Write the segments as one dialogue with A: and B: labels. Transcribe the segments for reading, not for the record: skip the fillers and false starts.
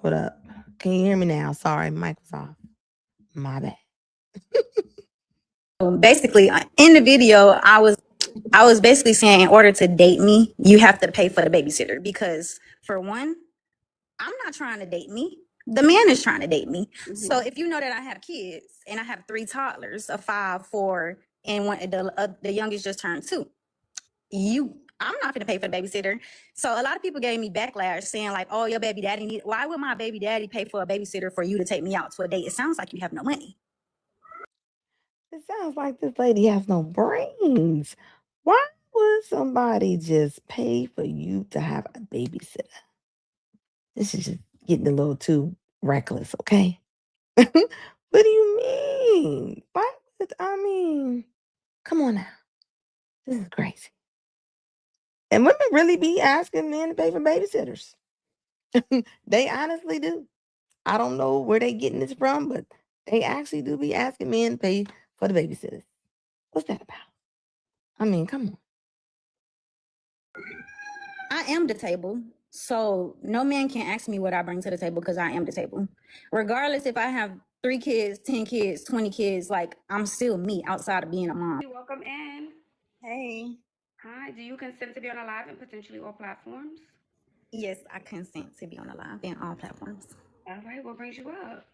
A: Hold up. Can you hear me now? Sorry, mic was off. My bad.
B: Basically, in the video, I was basically saying in order to date me, you have to pay for the babysitter because for one, I'm not trying to date me. The man is trying to date me. Mm-hmm. So if you know that I have kids and I have 3 toddlers, a 5, 4, and one the youngest just turned 2, I'm not going to pay for the babysitter. So a lot of people gave me backlash saying like, "Oh, your baby daddy why would my baby daddy pay for a babysitter for you to take me out to a date? It sounds like you have no money."
A: It sounds like this lady has no brains. Why would somebody just pay for you to have a babysitter? This is just getting a little too reckless, okay? What do you mean? Why come on now. This is crazy. And women really be asking men to pay for babysitters. They honestly do. I don't know where they getting this from, but they actually do be asking men to pay for the babysitters. What's that about? Come on.
B: I am the table. So no man can ask me what I bring to the table because I am the table. Regardless if I have 3 kids, 10 kids, 20 kids, like I'm still me outside of being a mom.
C: Welcome in.
B: Hey.
C: Hi, do you consent to be on a live and potentially all platforms?
B: Yes, I consent to be on a live in all platforms.
C: All right, what brings you up?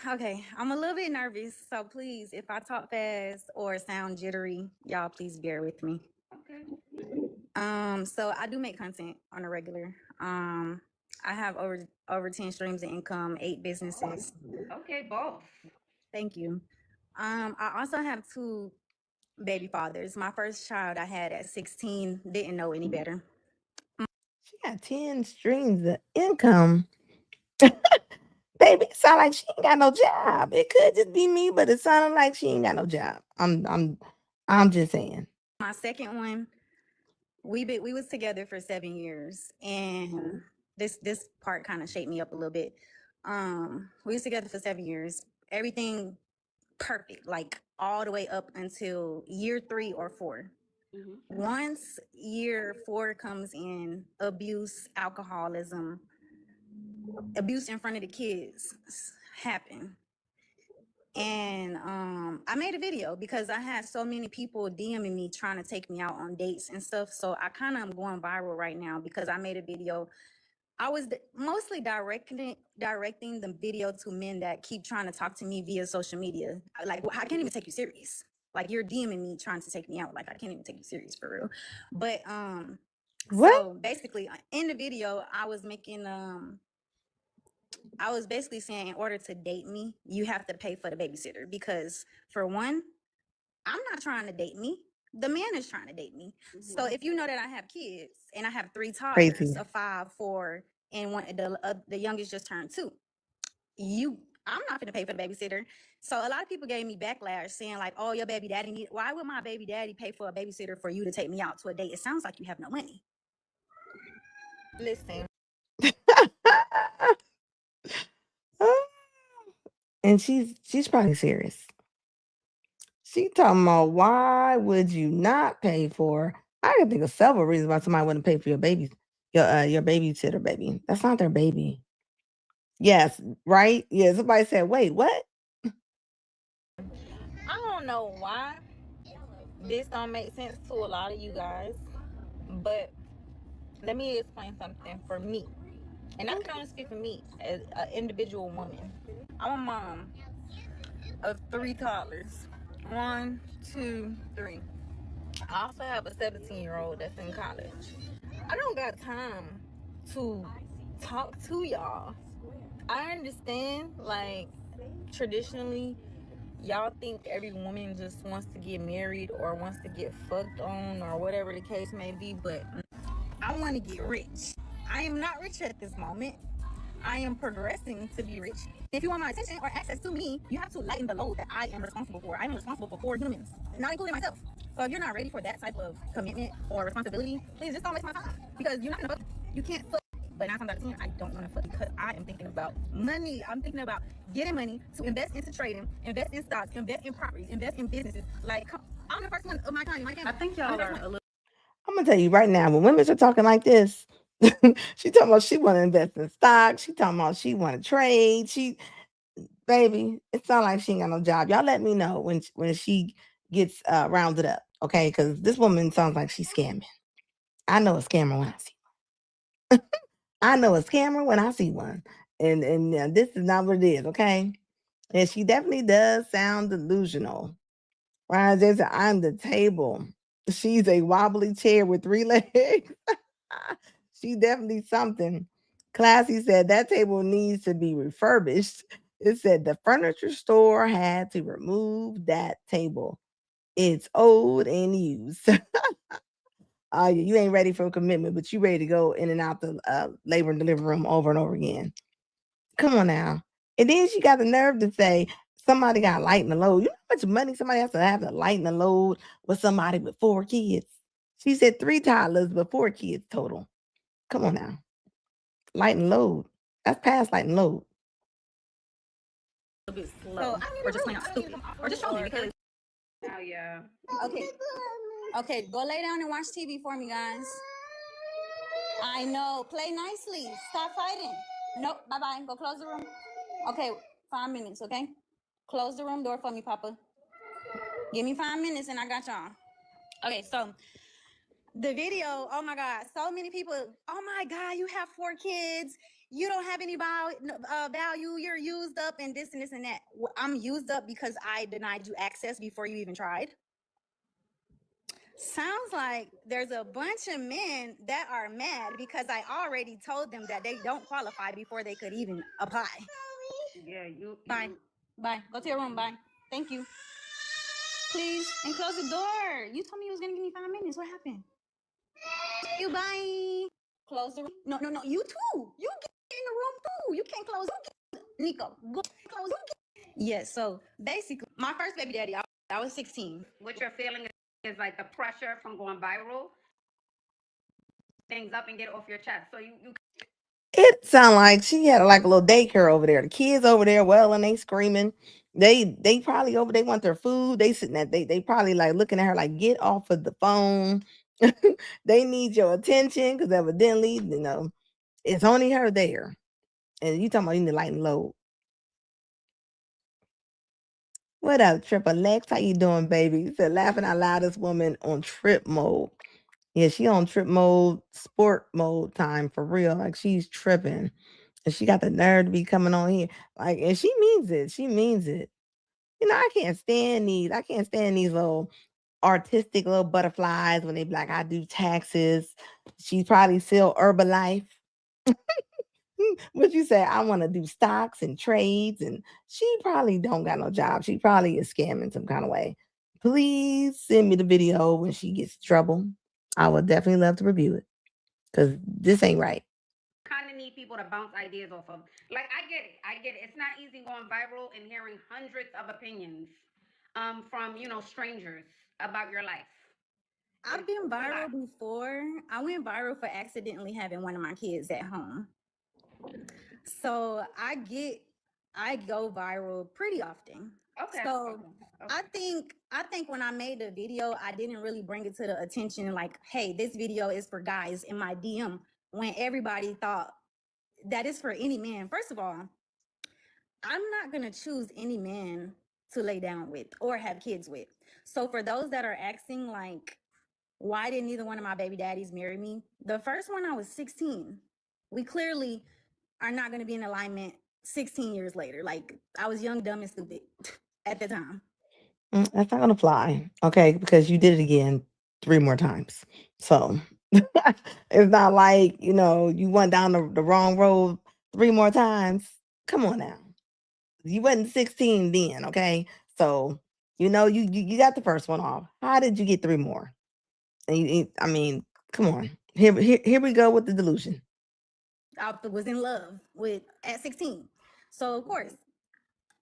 B: Okay, I'm a little bit nervous, so please, if I talk fast or sound jittery, y'all please bear with me.
C: Okay.
B: So I do make content on a regular. I have over 10 streams of income, 8 businesses.
C: Okay, both.
B: Thank you. I also have 2 baby fathers. My first child I had at 16, didn't know any better.
A: She got 10 streams of income. Baby, it sound like she ain't got no job. It could just be me, but it sounded like she ain't got no job. I'm just saying.
B: My second one, we was together for 7 years, and this part kind of shaped me up a little bit. We was together for 7 years. Everything perfect, like all the way up until year 3 or 4. Mm-hmm. Once year 4 comes in, abuse, alcoholism, abuse in front of the kids happen. And I made a video because I had so many people DMing me trying to take me out on dates and stuff. So I kind of am going viral right now because I made a video. I was mostly directing the video to men that keep trying to talk to me via social media. Like, well, I can't even take you serious. Like, you're DMing me trying to take me out. Like, I can't even take you serious for real. But
A: What?
B: So basically, in the video, I was basically saying in order to date me, you have to pay for the babysitter because for one, I'm not trying to date me. The man is trying to date me. Mm-hmm. So if you know that I have kids and I have 3 toddlers,
A: Crazy.
B: a 5, 4, and one the youngest just turned 2, I'm not going to pay for the babysitter. So a lot of people gave me backlash saying like, "Oh, your baby daddy why would my baby daddy pay for a babysitter for you to take me out to a date? It sounds like you have no money." Listen.
A: And she's probably serious. She talking about why would you not pay for? I can think of several reasons why somebody wouldn't pay for your babysitter baby. That's not their baby. Yes, right? Yeah, somebody said, wait, what?
D: I don't know why this don't make sense to a lot of you guys, but
B: let me explain something for me, and I can only speak for me as an individual woman. I'm a mom of 3 toddlers. 1, 2, 3. I also have a 17-year-old that's in college. I don't got time to talk to y'all. I understand, like, traditionally, y'all think every woman just wants to get married or wants to get fucked on or whatever the case may be, but I want to get rich. I am not rich at this moment. I am progressing to be rich. If you want my attention or access to me, you have to lighten the load that I am responsible for. I am responsible for 4 humans, not including myself. So if you're not ready for that type of commitment or responsibility, please just don't waste my time, because you're not gonna fuck. You can't fuck. But 9 times out of 10, I don't want to fuck because I am thinking about money. I'm thinking about getting money to invest into trading, invest in stocks, invest in properties, invest in businesses. Like, I'm the first one of my kind. My family.
D: I think y'all are a little.
A: I'm gonna tell you right now, when women are talking like this, she talking about she want to invest in stocks. She talking about she want to trade. Baby, it sounds like she ain't got no job. Y'all let me know when she gets rounded up, okay? Because this woman sounds like she's scamming. I know a scammer when I see. I know a scammer when I see one, and this is not what it is, okay? And she definitely does sound delusional. Ryan says, I'm the table. She's a wobbly chair with 3 legs. She definitely something. Classy said that table needs to be refurbished. It said the furniture store had to remove that table. It's old and used. Oh, yeah, you ain't ready for a commitment, but you ready to go in and out the labor and delivery room over and over again. Come on now. And then she got the nerve to say somebody got to lighten the load. You know how much money somebody has to have to lighten the load with somebody with 4 kids? She said 3 toddlers, but 4 kids total. Come on now. Lighten load. That's past lighten load.
B: A bit slow, or just plain out stupid, or just trolling because.
C: Oh yeah.
B: Okay, go lay down and watch TV for me, guys. I know. Play nicely. Stop fighting. Nope. Bye bye. Go close the room. Okay, 5 minutes. Okay, close the room door for me, Papa. Give me 5 minutes and I got y'all. Okay, so the video. Oh my God, so many people. Oh my God, you have 4 kids. You don't have any value. You're used up and this and this and that. I'm used up because I denied you access before you even tried. Sounds like there's a bunch of men that are mad because I already told them that they don't qualify before they could even apply.
C: Yeah, you.
B: Bye. Bye. Go to your room. Bye. Thank you. Please. And close the door. You told me you was going to give me 5 minutes. What happened? You bye. Close the room. No. You too. You get in the room too. You can't close. Nico, go close. Yes. So basically, my first baby daddy, I was 16.
C: What you're feeling is like the pressure from going viral. Things up and get it off your chest. So you.
A: It sounded like she had like a little daycare over there. The kids over there, well, and they screaming. They probably over. They want their food. They sitting at they probably like looking at her like get off of the phone. They need your attention because evidently it's only her there. And you talking about you need to lighten load. What up, Triple X? How you doing, baby? You said laughing out loud. This woman on trip mode. Yeah, she on trip mode, sport mode time for real. Like she's tripping. And she got the nerve to be coming on here. Like, and she means it. She means it. I can't stand these little artistic little butterflies when they be like, I do taxes. She's probably still Herbalife. What you say? I want to do stocks and trades, and she probably don't got no job. She probably is scamming some kind of way. Please send me the video when she gets in trouble. I would definitely love to review it because this ain't right.
C: Kind of need people to bounce ideas off of. Like I get it. It's not easy going viral and hearing hundreds of opinions from strangers about your life.
B: I've been viral before. I went viral for accidentally having one of my kids at home. So I go viral pretty often.
C: Okay.
B: So okay. I think when I made the video, I didn't really bring it to the attention like, hey, this video is for guys in my DM, when everybody thought that is for any man. First of all, I'm not gonna choose any man to lay down with or have kids with. So for those that are asking like, Why didn't neither one of my baby daddies marry me? The first one, I was 16. We clearly are not going to be in alignment 16 years later. Like, I was young, dumb, and stupid at the time.
A: That's not gonna fly, okay? Because you did it again 3 more times. So it's not like, you went down the wrong road 3 more times. Come on now. You wasn't 16 then, okay? So, you got the first one off. How did you get 3 more? And I mean, come on. Here we go with the delusion.
B: I was in love with at 16. So, of course,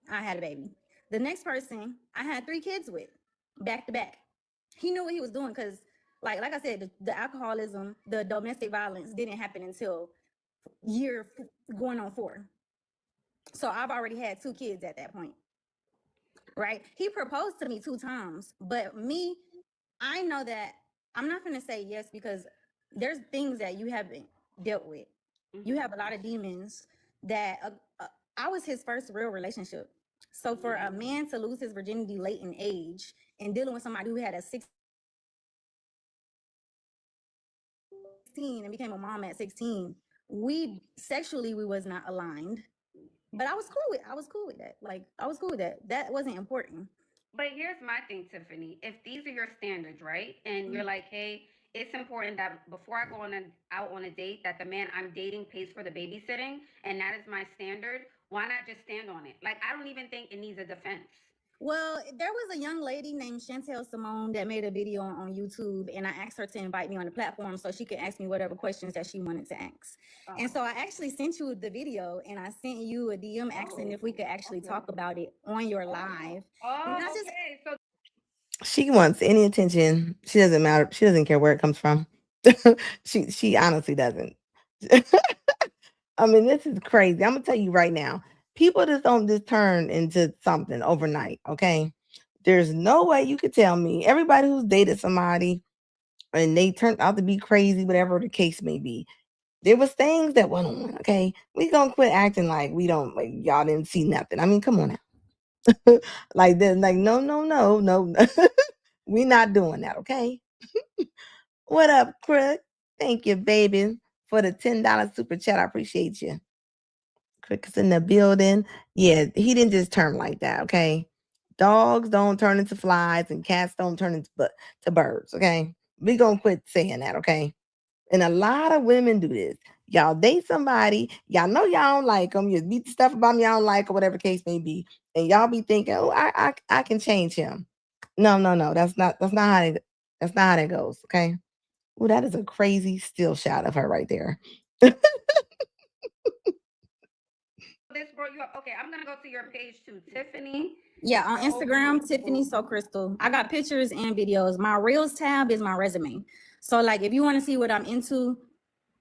B: I had a baby. The next person I had 3 kids with, back to back. He knew what he was doing because, like I said, the alcoholism, the domestic violence didn't happen until year going on 4. So I've already had 2 kids at that point, right? He proposed to me 2 times, but me, I know that I'm not going to say yes because there's things that you haven't dealt with. You have a lot of demons that I was his first real relationship. So for a man to lose his virginity late in age and dealing with somebody who had a 16 and became a mom at 16, we was not aligned. But I was cool with that. Like, I was cool with that. That wasn't important.
C: But here's my thing, Tiffany. If these are your standards, right? And you're like, hey, it's important that before I go out on a date, that the man I'm dating pays for the babysitting, and that is my standard, why not just stand on it? Like, I don't even think it needs a defense.
B: Well, there was a young lady named Chantel Simone that made a video on YouTube, and I asked her to invite me on the platform so she could ask me whatever questions that she wanted to ask. Oh. And so I actually sent you the video, and I sent you a DM asking if we could actually talk about it on your live.
C: Oh, okay. So
A: she wants any attention. She doesn't matter. She doesn't care where it comes from. She honestly doesn't. I mean, this is crazy. I'm gonna tell you right now. People just don't just turn into something overnight, okay? There's no way you could tell me everybody who's dated somebody and they turned out to be crazy, whatever the case may be. There was things that went on, okay? We gonna quit acting like we don't, like y'all didn't see nothing. I mean, come on now. Like this, like no. We not doing that, okay? What up, Crook? Thank you, baby, for the $10 super chat. I appreciate you. Crick's in the building. Yeah, he didn't just turn like that, okay? Dogs don't turn into flies and cats don't turn into to birds, okay? We gonna quit saying that, okay? And a lot of women do this. Y'all date somebody, y'all know y'all don't like them. You beat the stuff about them y'all don't like or whatever case may be, and y'all be thinking, oh, I can change him. No. That's not how that goes, okay? Oh, that is a crazy still shot of her right there.
C: This brought you up. Okay, I'm gonna go to your page too, Tiffany.
B: Yeah, on Instagram, Tiffany So Crystal. I got pictures and videos. My Reels tab is my resume. So, like, if you want to see what I'm into,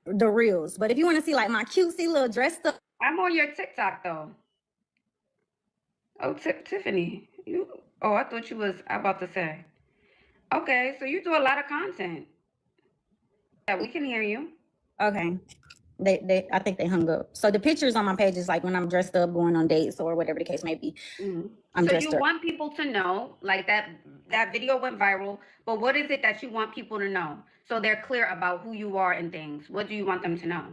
B: the Reels. But if you want to see, like, my cutesy little dressed up.
C: I'm on your TikTok, though. Oh, Tiffany. I thought you was about to say. Okay, so you do a lot of content. Yeah, we can hear you.
B: Okay. I think they hung up. So the pictures on my page is like when I'm dressed up, going on dates or whatever the case may be.
C: So you want people to know, like that video went viral, but what is it that you want people to know so they're clear about who you are and things? What do you want them to know?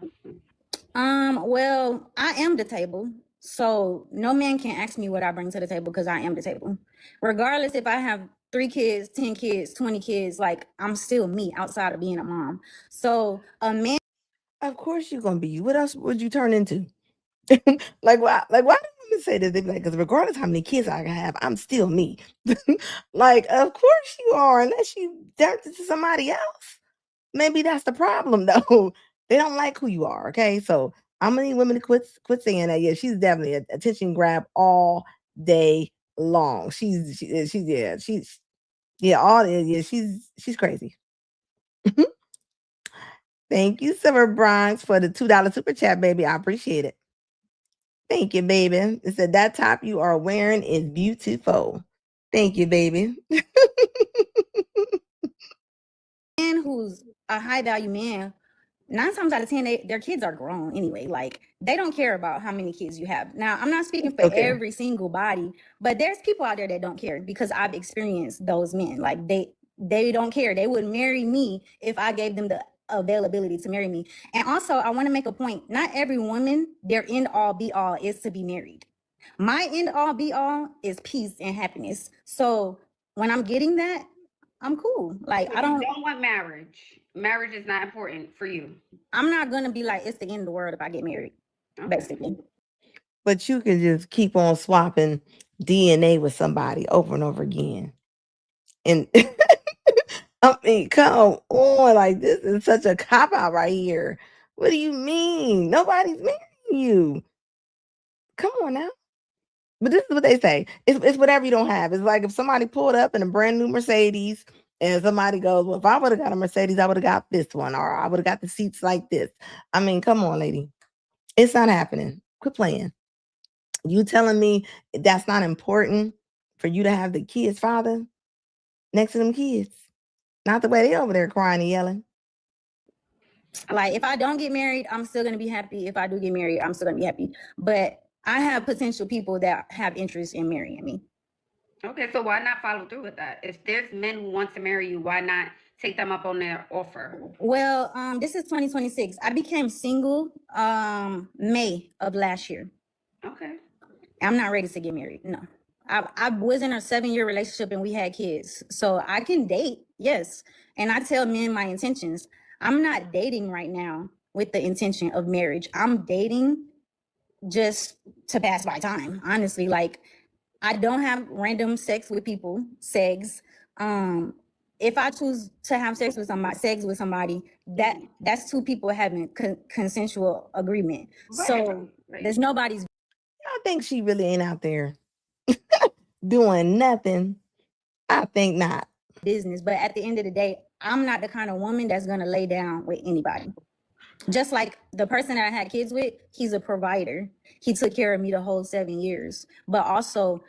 B: Well, I am the table. So no man can ask me what I bring to the table because I am the table. Regardless if I have 3 kids, 10 kids, 20 kids, like, I'm still me outside of being a mom. So a man.
A: Of course you're gonna be you. What else would you turn into? Like why do women say that? They be like, because regardless how many kids I have, I'm still me. Like, of course you are, unless you turned into somebody else. Maybe that's the problem though. They don't like who you are. Okay. So I'm gonna need women to quit saying that. Yeah, she's definitely an attention grab all day long. She's crazy. Thank you, Silver Bronx, for the $2 super chat, baby. I appreciate it. Thank you, baby. It said that top you are wearing is beautiful. Thank you, baby.
B: Man who's a high value man, 9 times out of 10, their kids are grown anyway. Like, they don't care about how many kids you have. Now, I'm not speaking for every single body, but there's people out there that don't care because I've experienced those men. Like, they don't care. They would marry me if I gave them the availability to marry me. And also, I want to make a point. Not every woman, their end all be all is to be married. My end all be all is peace and happiness. So when I'm getting that, I'm cool. Like,
C: So
B: I
C: you
B: don't,
C: don't want marriage. Marriage is not important for you.
B: I'm not gonna be like, it's the end of the world if I get married,
C: Okay.
B: basically.
A: But you can just keep on swapping DNA with somebody over and over again. And I mean, come on, like this is such a cop out right here. What do you mean? Nobody's marrying you. Come on now. But this is what they say. It's whatever you don't have. It's like if somebody pulled up in a brand new Mercedes and somebody goes, well, if I would have got a Mercedes, I would have got this one, or I would have got the seats like this. I mean, come on, lady. It's not happening. Quit playing. You telling me that's not important for you to have the kid's father next to them kids? Not the way they over there crying and yelling.
B: Like, if I don't get married, I'm still gonna be happy. If I do get married, I'm still gonna be happy. But I have potential people that have interest in marrying me.
C: Okay, so why not follow through with that? If there's men who want to marry you, why not take them up on their offer?
B: Well, this is 2026. I became single May of last year.
C: Okay.
B: I'm not ready to get married. No. I was in a 7-year relationship and we had kids. So I can date, yes. And I tell men my intentions. I'm not dating right now with the intention of marriage. I'm dating just to pass my time, honestly. Like, I don't have random sex with people, sex. If I choose to have sex with somebody, that's two people having consensual agreement. So
C: Right.
B: there's nobody's
A: I think she really ain't out there doing nothing. I think not.
B: business. But at the end of the day, I'm not the kind of woman that's gonna lay down with anybody. Just like the person that I had kids with, he's a provider. He took care of me the whole 7 years. But also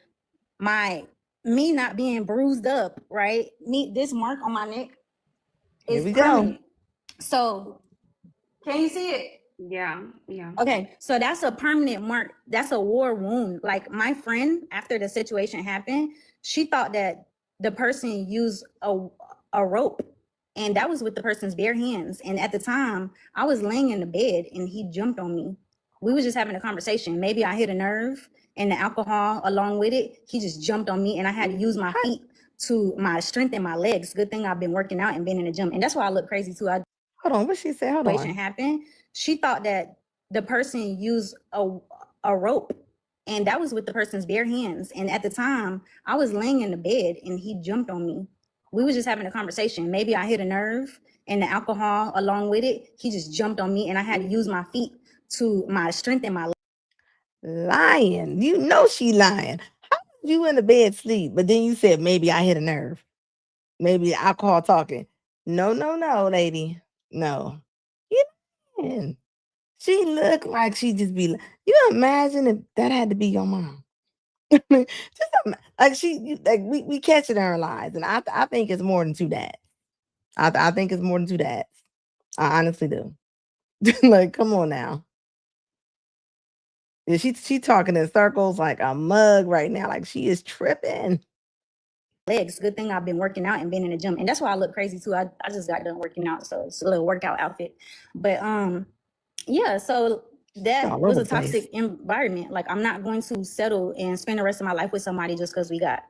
B: me not being bruised up, right? This mark on my neck
A: Here
B: is
A: we go.
B: permanent. So can you see it?
C: Yeah.
B: Okay, so that's a permanent mark. That's a war wound. Like, my friend, after the situation happened, she thought that the person used a rope, and that was with the person's bare hands. And at the time, I was laying in the bed and he jumped on me. We were just having a conversation. Maybe I hit a nerve, and the alcohol along with it, he just jumped on me, and I had to use my feet to my strength in my legs. Good thing I've been working out and been in the gym. And that's why I look crazy too.
A: Hold on, what she said? Hold
B: Situation
A: on.
B: happened, she thought that the person used a rope, and that was with the person's bare hands. And at the time, I was laying in the bed and he jumped on me. We were just having a conversation. Maybe I hit a nerve, and the alcohol along with it, he just jumped on me, and I had to use my feet to my strength in my
A: Lying. You know she lying. How did you in the bed sleep? But then you said maybe I hit a nerve. Maybe alcohol talking. No, lady. No. You lying. She looked like she just be. You imagine if that had to be your mom. Just like we catch it in her lies, and I think it's more than two dads. I think it's more than two dads. I honestly do. Like, come on now. Yeah, she talking in circles like a mug right now. Like, she is tripping.
B: legs. Good thing I've been working out and been in the gym. And that's why I look crazy too. I just got done working out, so it's a little workout outfit. But yeah, so that
A: All
B: was
A: over
B: a
A: the place.
B: toxic environment. Like, I'm not going to settle and spend the rest of my life with somebody just because we got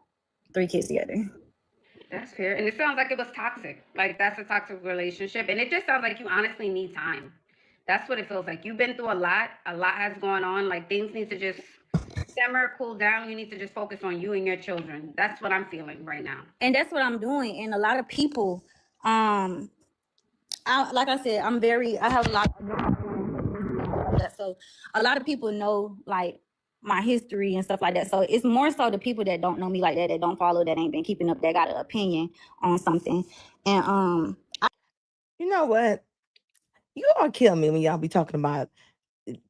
B: 3 kids together.
C: That's fair. And it sounds like it was toxic. Like, that's a toxic relationship. And it just sounds like you honestly need time. That's what it feels like. You've been through a lot. A lot has gone on. Like, things need to just simmer, cool down. You need to just focus on you and your children. That's what I'm feeling right now.
B: And that's what I'm doing. And a lot of people, like I said, I have a lot of that. So a lot of people know, like, my history and stuff like that. So it's more so the people that don't know me like that don't follow, that ain't been keeping up, that got an opinion on something. And
A: You know what? You all kill me when y'all be talking about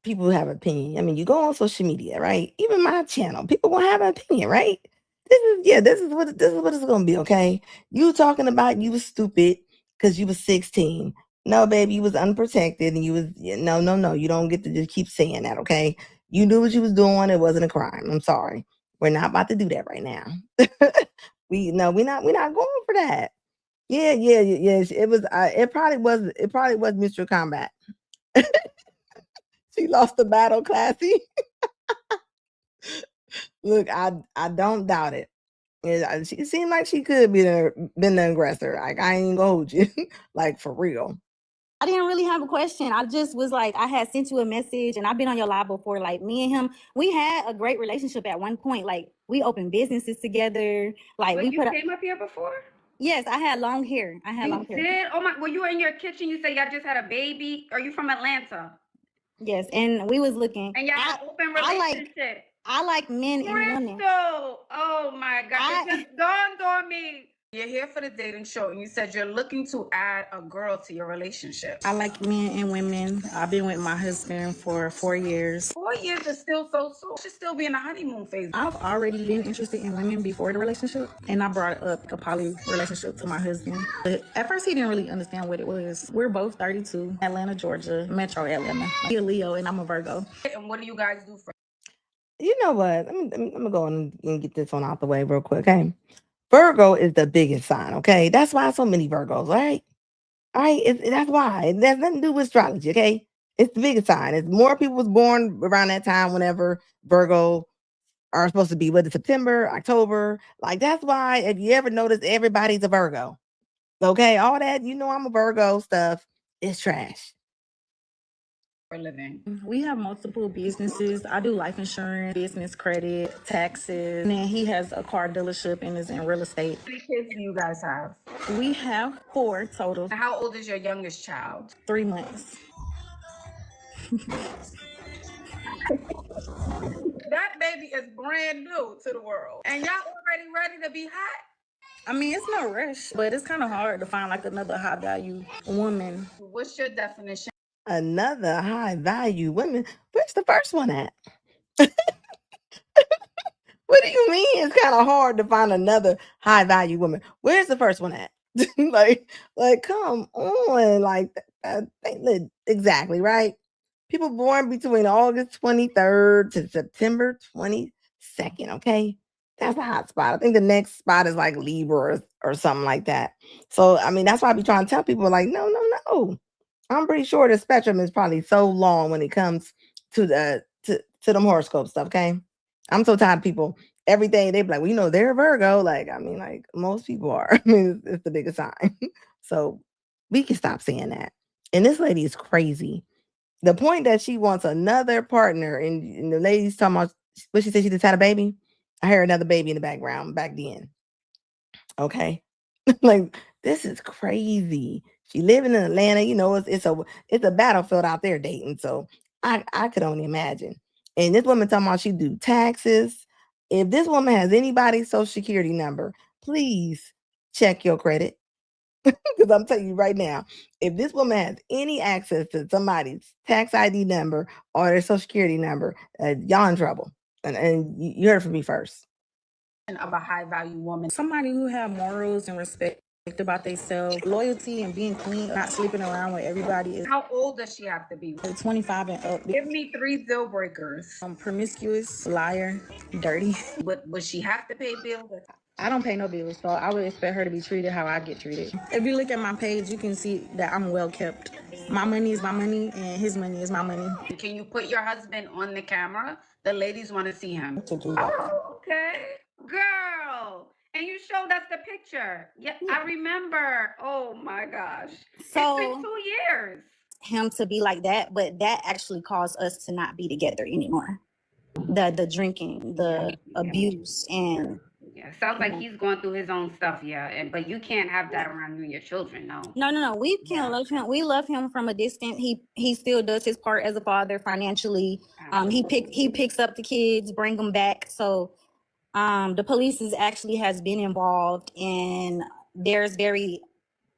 A: people who have an opinion. I mean, you go on social media, right? Even my channel, people gonna have an opinion, right? This is what it's gonna be, okay? You talking about you was stupid because you was 16. No, baby, you was unprotected, and you was no. You don't get to just keep saying that, okay? You knew what you was doing. It wasn't a crime. I'm sorry. We're not about to do that right now. We're not going for that. Yeah, it was. It probably was. It probably was Mr. Combat. She lost the battle, classy. Look, I don't doubt it. She seemed like she could been the aggressor. Like I ain't gonna hold you, like for real.
B: I didn't really have a question. I just was like, I had sent you a message and I've been on your live before. Like me and him, we had a great relationship at one point. Like we opened businesses together. Like
C: But
B: we
C: you
B: put
C: came up here before?
B: Yes, I had long hair. I had
C: You
B: long hair.
C: did? Oh my, well, you were in your kitchen. You said y'all just had a baby. Are you from Atlanta?
B: Yes, and we was looking.
C: And y'all had an open relationship.
B: I like men and women.
C: Crystal, oh my God, it just dawned on me.
D: You're here for the dating show, and you said you're looking to add a girl to your relationship.
B: I like men and women. I've been with my husband for 4 years.
D: 4 years is still so soon. Should still be in the honeymoon phase.
B: I've already been interested in women before the relationship, and I brought up a poly relationship to my husband. But at first, he didn't really understand what it was. We're both 32, Atlanta, Georgia, Metro Atlanta. He's a Leo, and I'm a Virgo.
D: And what do you guys do for?
A: You know what? I'm gonna go on and get this one out the way real quick. Okay, Virgo is the biggest sign. Okay, that's why so many Virgos. All right. That's why it has nothing to do with astrology. Okay, it's the biggest sign. It's more people was born around that time. Whenever Virgo are supposed to be, whether September, October, like that's why. If you ever notice, everybody's a Virgo. Okay, all that I'm a Virgo stuff is trash.
D: For a living?
B: We have multiple businesses. I do life insurance, business credit, taxes, and then he has a car dealership and is in real estate.
D: How many kids do you guys have?
B: We have 4 total.
D: And how old is your youngest child?
B: 3 months.
D: That baby is brand new to the world, and y'all already ready to be hot.
B: I mean, it's no rush, but it's kind of hard to find like another high value woman.
D: What's your definition?
A: Another high value women. Where's the first one at? What do you mean? It's kind of hard to find another high value woman. Where's the first one at? like, come on, exactly right. People born between August 23rd to September 22nd. Okay, that's a hot spot. I think the next spot is like Libra or something like that. So I mean, that's why I be trying to tell people like, no. I'm pretty sure the spectrum is probably so long when it comes to to them horoscope stuff. Okay, I'm so tired of people. Every day they be like, well, they're a Virgo. Like, I mean, like most people are. I mean, it's the biggest sign. So we can stop saying that. And this lady is crazy. The point that she wants another partner, and the lady's talking about what she said, she just had a baby. I heard another baby in the background back then. Okay. Like, this is crazy. She living in Atlanta, it's a battlefield out there dating. So I could only imagine. And this woman talking about she do taxes. If this woman has anybody's social security number, please check your credit. Because I'm telling you right now, if this woman has any access to somebody's tax ID number or their social security number, y'all in trouble. And you heard from me first.
D: Of a high value woman.
B: Somebody who have morals and respect about themselves, loyalty and being clean, not sleeping around with everybody.
D: How old does she have to be?
B: 25 and up.
D: Give me 3 deal breakers.
B: Promiscuous, liar, dirty.
D: But would she have to pay bills?
B: I don't pay no bills, so I would expect her to be treated how I get treated. If you look at my page, you can see that I'm well kept. My money is my money, and his money is my money.
D: Can you put your husband on the camera? The ladies want to see him.
C: Oh, okay. Girl. And you showed us the picture. Yeah, I remember. Oh my gosh.
B: So
C: it's been 2 years.
B: Him to be like that, but that actually caused us to not be together anymore. The drinking, the abuse, and
C: sounds like he's going through his own stuff, but you can't have that around you and your children.
B: No, we can't love him. We love him from a distance. He still does his part as a father financially. He picks up the kids, bring them back. So the police actually has been involved, and there's very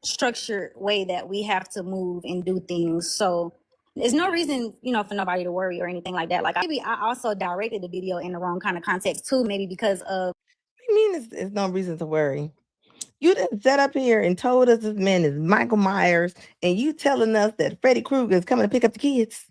B: structured way that we have to move and do things. So there's no reason, for nobody to worry or anything like that. Like maybe I also directed the video in the wrong kind of context too, maybe because of.
A: I mean, there's no reason to worry. You didn't set up here and told us this man is Michael Myers, and you telling us that Freddy Krueger is coming to pick up the kids.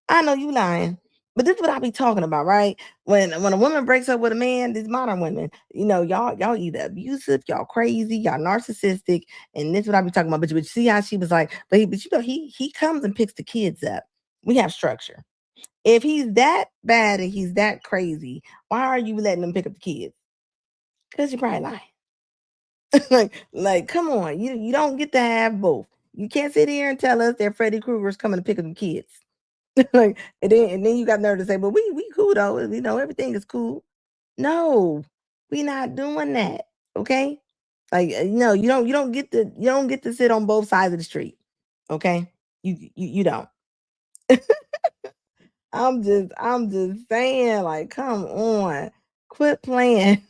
A: I know you lying. But this is what I be talking about, right? When a woman breaks up with a man, these modern women, y'all either abusive, y'all crazy, y'all narcissistic, and this is what I be talking about. But you see how she was like, he comes and picks the kids up. We have structure. If he's that bad and he's that crazy, why are you letting him pick up the kids? Because you're probably lying. like, come on, you don't get to have both. You can't sit here and tell us that Freddy Krueger's coming to pick up the kids. Like, and then you got nerve to say, "But we cool though. Everything is cool." No, we not doing that. Okay, like no, you don't get to sit on both sides of the street. Okay, you don't. I'm just saying, like, come on, quit playing.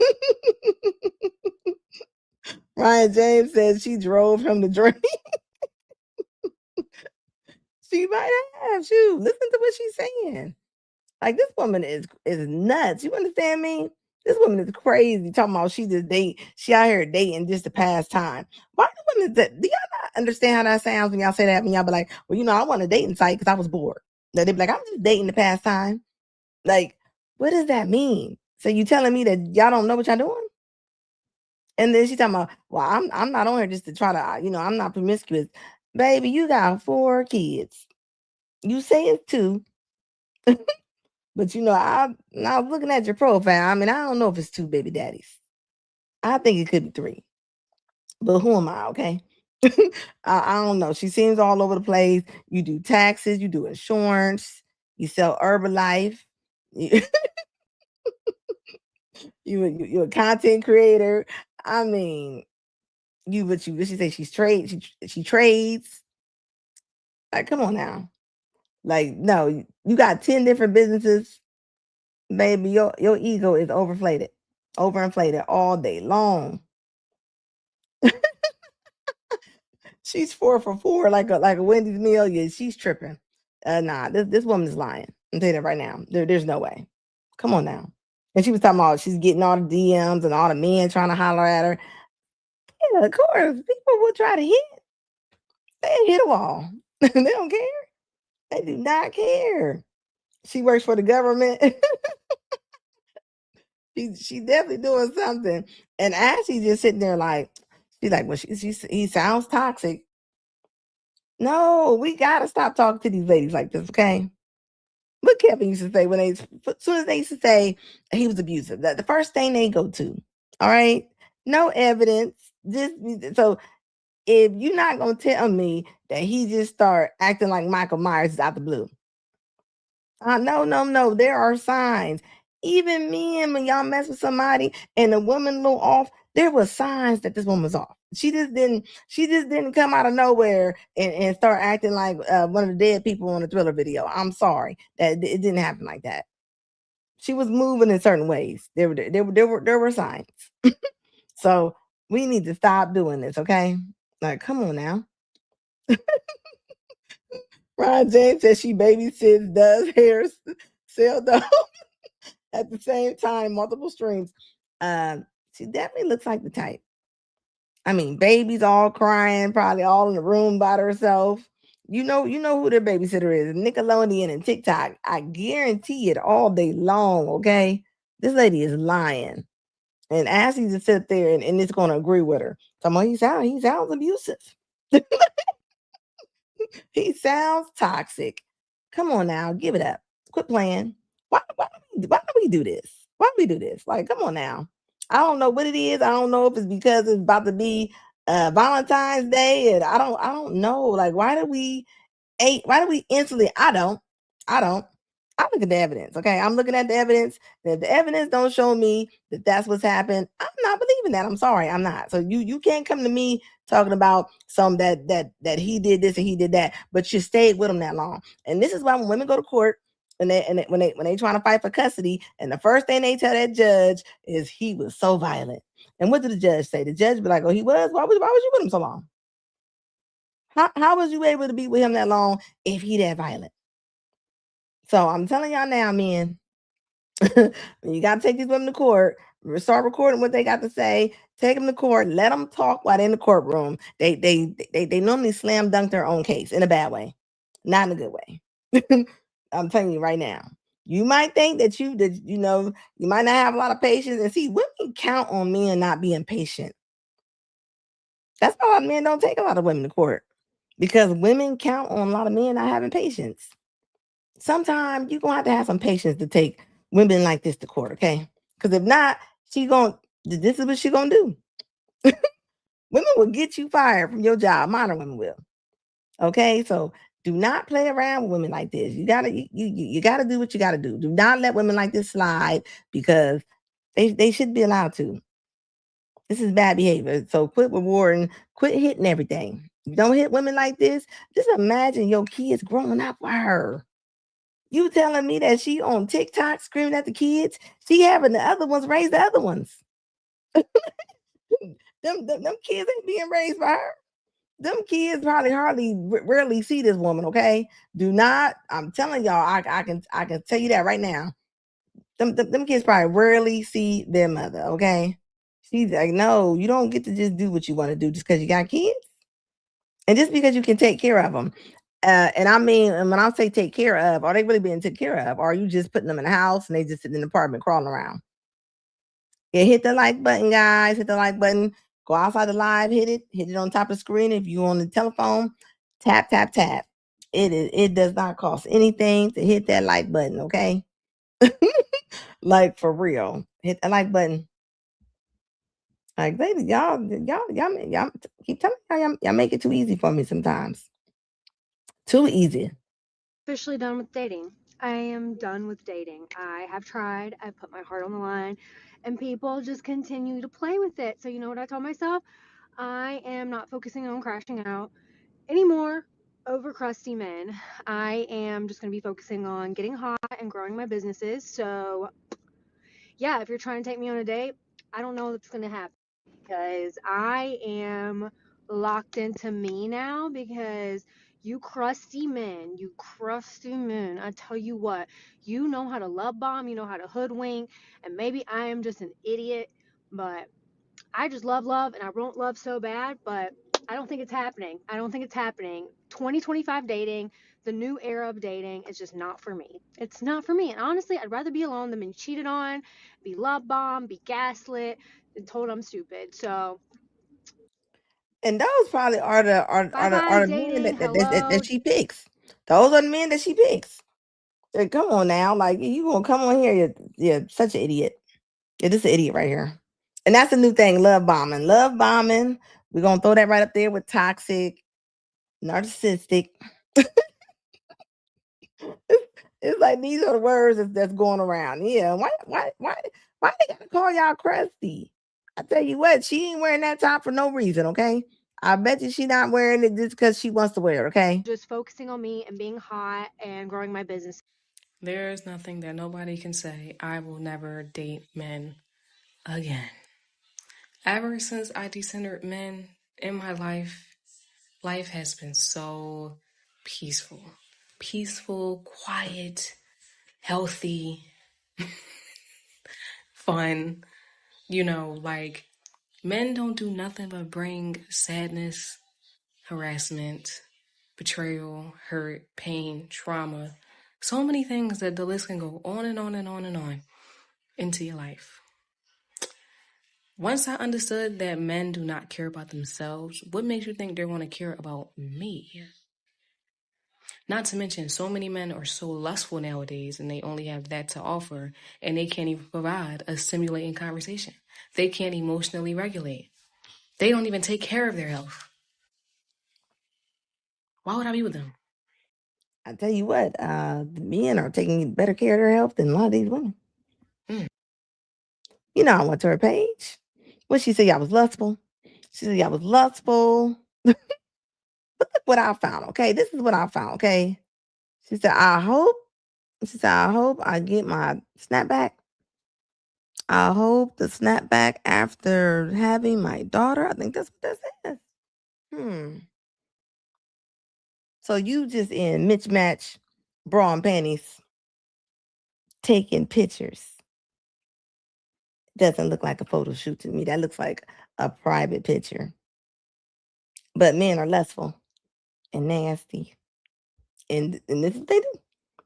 A: Ryan James says she drove him to drink. She might have. Shoot, listen to what she's saying. Like, this woman is nuts. You understand me? This woman is crazy. Talking about she out here dating just to pass time. Why do women do y'all not understand how that sounds when y'all say that? When y'all be like, well, I want a dating site because I was bored. They be like, I'm just dating to pass time. Like, what does that mean? So you telling me that y'all don't know what y'all doing? And then she talking about, well, I'm not on here just to try to, I'm not promiscuous. Baby, you got 4 kids. You say it's 2. But I was looking at your profile. I mean, I don't know if it's 2 baby daddies. I think it could be 3. But who am I? Okay. I don't know. She seems all over the place. You do taxes, you do insurance, you sell Herbalife. You, you're a content creator. I mean, what she say she trades. Like, come on now. Like, no, you got 10 different businesses. Baby, your ego is overinflated all day long. She's 4 for 4, like a Wendy's meal. Yeah, she's tripping. Nah, this woman is lying. I'm telling you that right now. There's no way. Come on now. And she was talking about she's getting all the DMs and all the men trying to holler at her. Yeah, of course, people will try to hit. They hit a wall. They don't care. They do not care. She works for the government. She definitely doing something. And Ashley's just sitting there like, she's like, well, he sounds toxic. No, we gotta stop talking to these ladies like this, okay? What Kevin used to say as soon as they used to say he was abusive, the first thing they go to, all right? No evidence. So if you're not gonna tell me that he just start acting like Michael Myers out the blue, no. There are signs. Even men, when y'all mess with somebody and the woman a little off, there was signs that this woman was off. She just didn't come out of nowhere and start acting like one of the dead people on the Thriller video. I'm sorry that it didn't happen like that. She was moving in certain ways. There were signs. So we need to stop doing this, okay? Like, come on now. Ron James says she babysits, does hair, sell dogs at the same time, multiple streams. She definitely looks like the type. I mean, babies all crying, probably all in the room by herself. You know who their babysitter is. Nickelodeon and TikTok. I guarantee it all day long, okay? This lady is lying. And Ashley just sit there and it's gonna agree with her. He sounds abusive. He sounds toxic. Come on now, give it up. Quit playing. Why do we do this? Why do we do this? Like, come on now. I don't know what it is. I don't know if it's because it's about to be Valentine's Day, and I don't know. Like, why do we instantly? I don't. I look at the evidence. Okay, I'm looking at the evidence. If the evidence don't show me that that's what's happened, I'm not believing that. I'm sorry, I'm not. So you can't come to me talking about some that he did this and he did that, but you stayed with him that long. And this is why when women go to court and when they trying to fight for custody, and the first thing they tell that judge is he was so violent. And what did the judge say? The judge be like, oh, he was. Why was you with him so long? How was you able to be with him that long if he that violent? So I'm telling y'all now, men, you got to take these women to court. Start recording what they got to say. Take them to court. Let them talk while they're in the courtroom. They normally slam dunk their own case in a bad way, not in a good way. I'm telling you right now. You might think that you might not have a lot of patience. And see, women count on men not being patient. That's why a lot of men don't take a lot of women to court. Because women count on a lot of men not having patience. Sometimes you're gonna have some patience to take women like this to court, okay? Because if not, this is what she gonna do. Women will get you fired from your job. Modern women will. Okay, so do not play around with women like this. You gotta do what you gotta do. Do not let women like this slide because they should be allowed to. This is bad behavior. So quit rewarding, quit hitting everything. You don't hit women like this. Just imagine your kids growing up with her. You telling me that she on TikTok screaming at the kids? She having the other ones raise the other ones. them kids ain't being raised by her. Them kids probably rarely see this woman. Okay, do not. I'm telling y'all, I can tell you that right now. Them kids probably rarely see their mother. Okay, she's like, no, you don't get to just do what you want to do just because you got kids, and just because you can take care of them. And I mean, and when I say take care of, are they really being taken care of? Or are you just putting them in the house and they just sit in the apartment crawling around? Yeah, hit the like button, guys. Hit the like button. Go outside the live, hit it on top of the screen. If you on the telephone, tap, tap, tap. It does not cost anything to hit that like button, okay? Like for real. Hit the like button. Like, baby, y'all keep telling y'all make it too easy for me sometimes. Too easy.
E: Officially done with dating. I am done with dating. I have tried. I put my heart on the line, and people just continue to play with it. So you know what I told myself? I am not focusing on crashing out anymore over crusty men. I am just going to be focusing on getting hot and growing my businesses. So yeah, if you're trying to take me on a date, I don't know what's going to happen because I am locked into me now because you crusty men, I tell you what, you know how to love bomb, you know how to hoodwink, and maybe I am just an idiot, but I just love love and I want love so bad, but I don't think it's happening. 2025 dating, the new era of dating is just not for me. It's not for me. And honestly, I'd rather be alone than be cheated on, be love bombed, be gaslit, and told I'm stupid. So
A: And those probably are the
E: bye bye
A: men
E: dating. Hello.
A: that she picks. Those are the men that she picks. Like, come on now, like you gonna come on here? You're such an idiot. Yeah, this is an idiot right here. And that's a new thing, love bombing. Love bombing. We're gonna throw that right up there with toxic, narcissistic. It's like these are the words that's going around. Yeah, why they gotta call y'all crusty? I tell you what, she ain't wearing that top for no reason. Okay, I bet you she not wearing it just because she wants to wear it. Okay.
E: Just focusing on me and being hot and growing my business.
F: There's nothing that nobody can say. I will never date men again. Ever since I decentered men in my life, life has been so peaceful. Peaceful, quiet, healthy, fun. Like men don't do nothing but bring sadness, harassment, betrayal, hurt, pain, trauma. So many things that the list can go on and on and on and on into your life. Once I understood that men do not care about themselves, what makes you think they're going to care about me? Not to mention, so many men are so lustful nowadays and they only have that to offer, and they can't even provide a stimulating conversation. They can't emotionally regulate. They don't even take care of their health. Why would I be with them?
A: I tell you what, the men are taking better care of their health than a lot of these women. You know, I went to her page. What she said, y'all was lustful. She said, y'all was lustful. But look what I found. Okay, this is what I found. Okay, she said, I hope I get my snapback. I hope the snapback after having my daughter. I think that's what that says. So you just in mismatch bra and panties taking pictures. Doesn't look like a photo shoot to me. That looks like a private picture. But men are lustful and nasty. And this is what they do.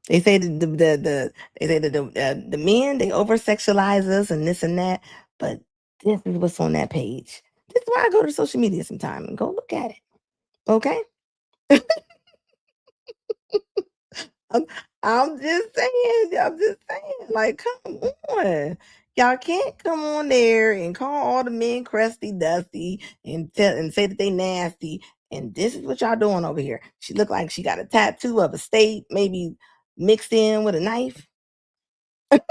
A: They say they say that the men they over sexualize us and this and that, but this is what's on that page. This is why I go to social media sometime and go look at it. Okay. I'm, I'm just saying. I'm just saying. Like, come on. Y'all can't come on there and call all the men crusty, dusty, and say that they nasty. And this is what y'all doing over here. She looked like she got a tattoo of a state, maybe mixed in with a knife. Like,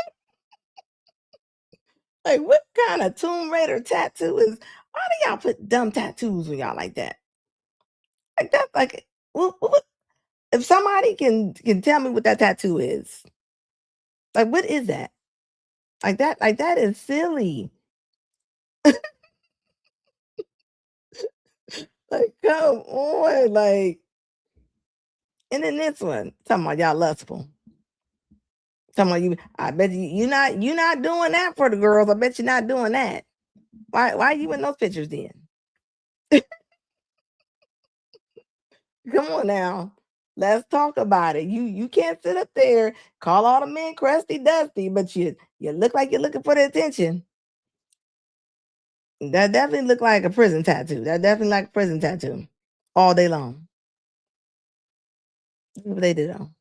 A: what kind of Tomb Raider tattoo is? Why do y'all put dumb tattoos on y'all like that? Like that, like what if somebody can tell me what that tattoo is? Like, what is that? Like that is silly. Like, come on, like, and then this one, talking about y'all lustful. Talking about you, I bet you not doing that for the girls. I bet you're not doing that. Why you in those pictures then? Come on now. Let's talk about it. You can't sit up there, call all the men crusty dusty, but you look like you're looking for the attention. That definitely look like a prison tattoo. That definitely like a prison tattoo. All day long. That's what they do though.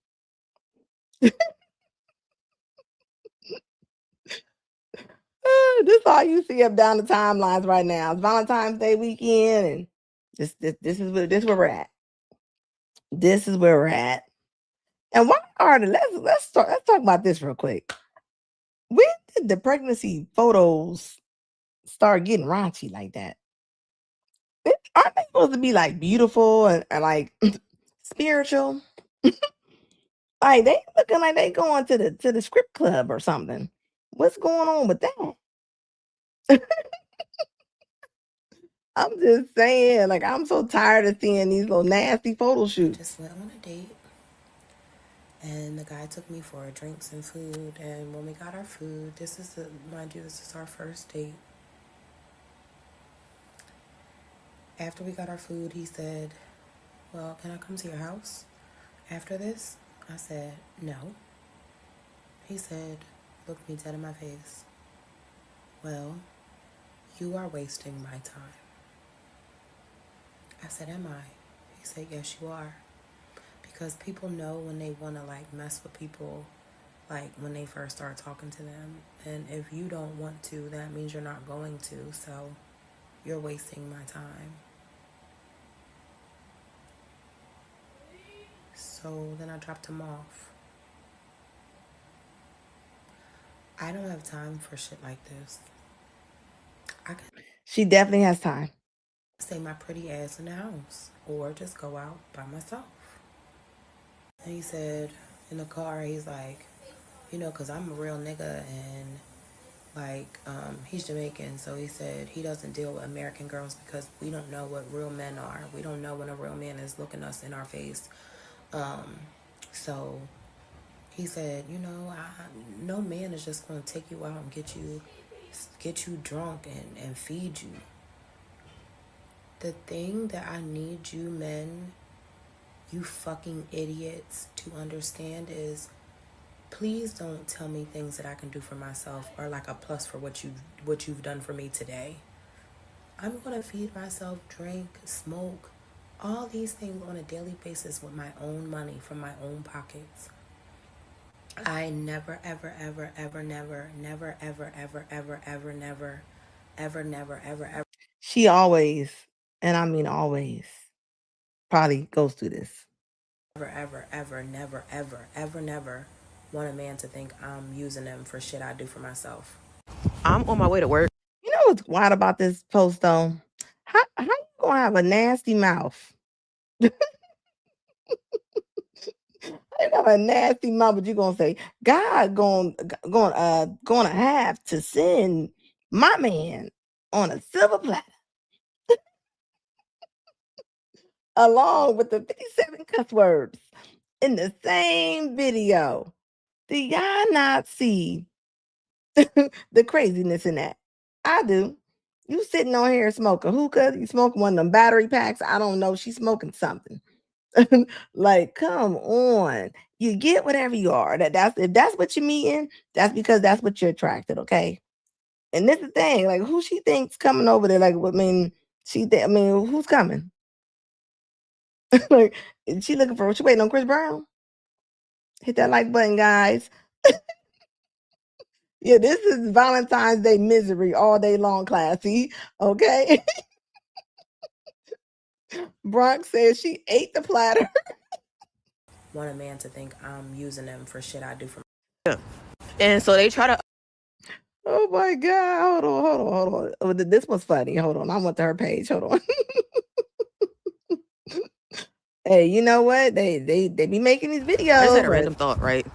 A: This all you see up down the timelines right now. It's Valentine's Day weekend, and this is where we're at. This is where we're at. And why are the let's talk about this real quick. When did the pregnancy photos start getting raunchy like that? Aren't they supposed to be like beautiful and like spiritual? Like they looking like they going to the script club or something. What's going on with that? I'm just saying, like I'm so tired of seeing these little nasty photo shoots.
G: Just went on a date, and the guy took me for drinks and food. And when we got our food, mind you, this is our first date. After we got our food, he said, "Well, can I come to your house after this?" I said, "No." He said, looked me dead in my face. "Well, you are wasting my time." I said, "Am I?" He said, "Yes, you are." Because people know when they want to like mess with people, like when they first start talking to them. And if you don't want to, that means you're not going to. So you're wasting my time. So then I dropped him off. I don't have time for shit like this.
A: She definitely has time.
G: Stay my pretty ass in the house or just go out by myself. And he said in the car, he's like, because I'm a real nigga and like he's Jamaican, so he said he doesn't deal with American girls because we don't know what real men are. We don't know when a real man is looking us in our face. So he said, no man is just going to take you out and get you drunk and feed you. The thing that I need you men, you fucking idiots, to understand is please don't tell me things that I can do for myself or like a plus for what you've done for me today. I'm going to feed myself, drink, smoke, all these things on a daily basis with my own money from my own pockets. I never, ever, ever, ever, never, never, ever, ever, ever, ever, never, ever, never, ever, ever.
A: She always, and I mean always, probably goes through this.
G: Ever, ever, ever, never, ever, ever, never want a man to think I'm using them for shit I do for myself. I'm on my way to work.
A: You know what's wild about this post though? How you gonna have a nasty mouth? You have a nasty mouth, but you're gonna say God gonna have to send my man on a silver platter along with the 57 cuss words in the same video. Do y'all not see the craziness in that? I do. You sitting on here smoking hookah, you smoking one of them battery packs. I don't know. She's smoking something. Like, come on. You get whatever you are. That's if that's what you're meeting, that's because that's what you're attracted, okay? And this is the thing, like who she thinks coming over there, like I mean, who's coming? Like, is she looking for she waiting on Chris Brown? Hit that like button, guys. Yeah, this is Valentine's Day misery all day long, classy. Okay. Bronx says she ate the platter.
G: Want a man to think I'm using them for shit I do for.
H: And so they try to.
A: Oh my God. Hold on. Oh, this was funny. Hold on. I went to her page. Hold on. Hey, you know what? They be making these videos.
H: I just had a random thought, right?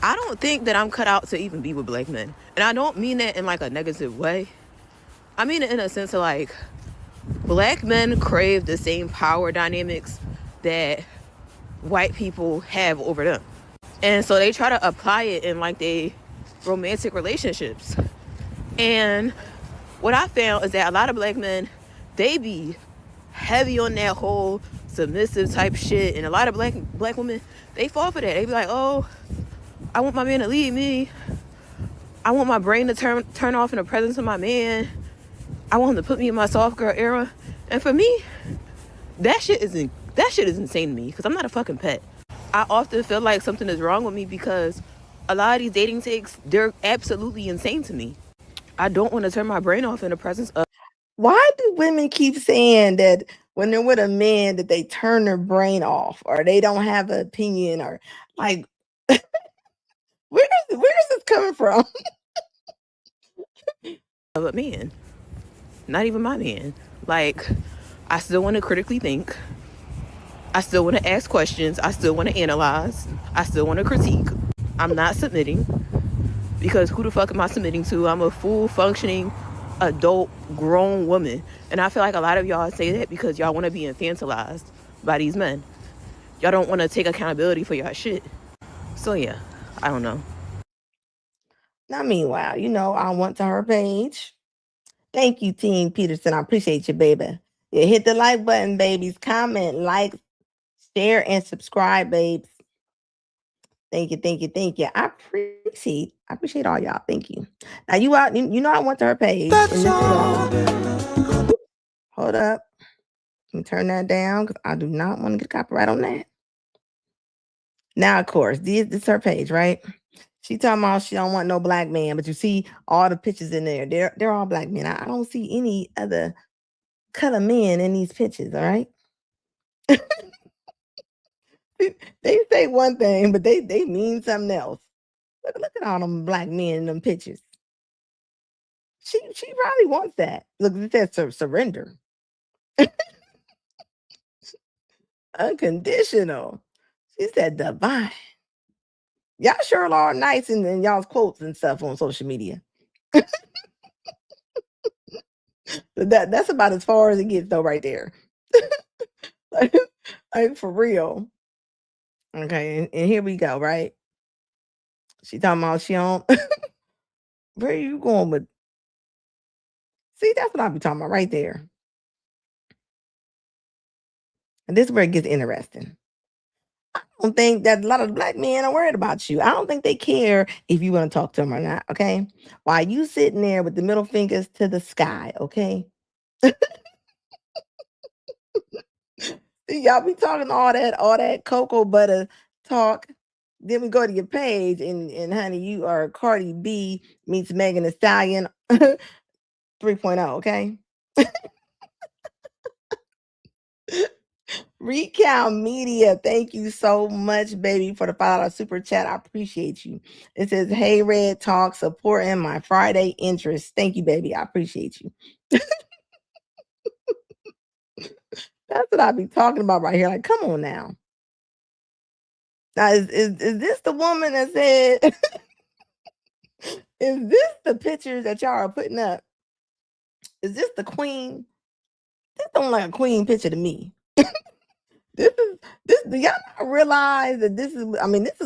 H: I don't think that I'm cut out to even be with black men. And I don't mean that in like a negative way. I mean it in a sense of like, black men crave the same power dynamics that white people have over them. And so they try to apply it in like they romantic relationships. And what I found is that a lot of black men, they be heavy on that whole submissive type shit. And a lot of black women, they fall for that. They be like, oh, I want my man to lead me. I want my brain to turn off in the presence of my man. I want him to put me in my soft girl era. And for me, that shit is insane to me because I'm not a fucking pet. I often feel like something is wrong with me because a lot of these dating takes, they're absolutely insane to me. I don't want to turn my brain off in the presence of.
A: Why do women keep saying that when they're with a man that they turn their brain off or they don't have an opinion or like where is this coming from?
H: Of a man, not even my man. Like, I still want to critically think. I still want to ask questions. I still want to analyze. I still want to critique. I'm not submitting because who the fuck am I submitting to? I'm a full functioning adult grown woman, and I feel like a lot of y'all say that because y'all want to be infantilized by these men. Y'all don't want to take accountability for y'all shit. So yeah, I don't know.
A: Now, meanwhile, I went to her page. Thank you, Team Peterson. I appreciate you, baby. Yeah, hit the like button, babies. Comment, like, share, and subscribe, babes. Thank you. I appreciate all y'all. Thank you. Now I went to her page. Hold up. Let me turn that down because I do not want to get copyright on that. Now, of course, this is her page, right? She talking about she don't want no black man, but you see all the pictures in there. They're all black men. I don't see any other color men in these pictures, all right? They say one thing, but they mean something else. Look at all them black men in them pictures. She probably wants that. Look, it says surrender. Unconditional. She said divine. Y'all sure are nice in y'all's quotes and stuff on social media. That's about as far as it gets though, right there. like for real. Okay, and here we go, right? She talking about she don't. Where are you going with? See, that's what I be talking about right there. And this is where it gets interesting. I don't think that a lot of black men are worried about you. I don't think they care if you want to talk to them or not, okay? While you sitting there with the middle fingers to the sky, okay? Y'all be talking all that cocoa butter talk. Then we go to your page and honey, you are Cardi B meets Megan Thee Stallion 3.0, okay? Recount Media, thank you so much, baby, for the $5 super chat. I appreciate you. It says, hey, Red Talk, supporting my Friday interest. Thank you, baby. I appreciate you. That's what I be talking about right here. Like, come on now. Now, is this the woman that said, is this the pictures that y'all are putting up? Is this the queen? This don't like a queen picture to me. This do y'all not realize that this is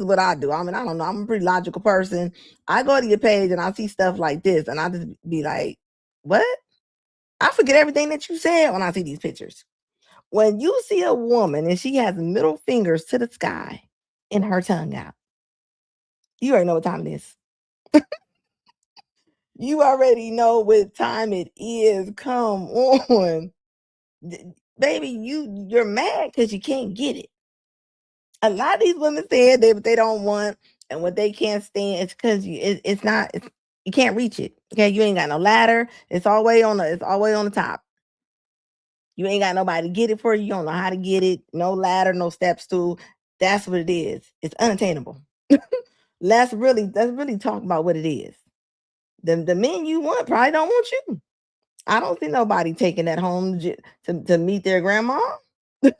A: what I do. I don't know. I'm a pretty logical person. I go to your page and I see stuff like this and I just be like, what? I forget everything that you said when I see these pictures. when you see a woman and she has middle fingers to the sky and her tongue out, you already know what time it is. You already know what time it is. Come on. Baby, you're mad because you can't get it. A lot of these women said they don't want, and what they can't stand is because you can't reach it. Okay, you ain't got no ladder. It's always on the top. You ain't got nobody to get it for you. You don't know how to get it. No ladder, no step stool. That's what it is. It's unattainable. Let's really talk about what it is. The men you want probably don't want you. I don't see nobody taking that home to meet their grandma. Every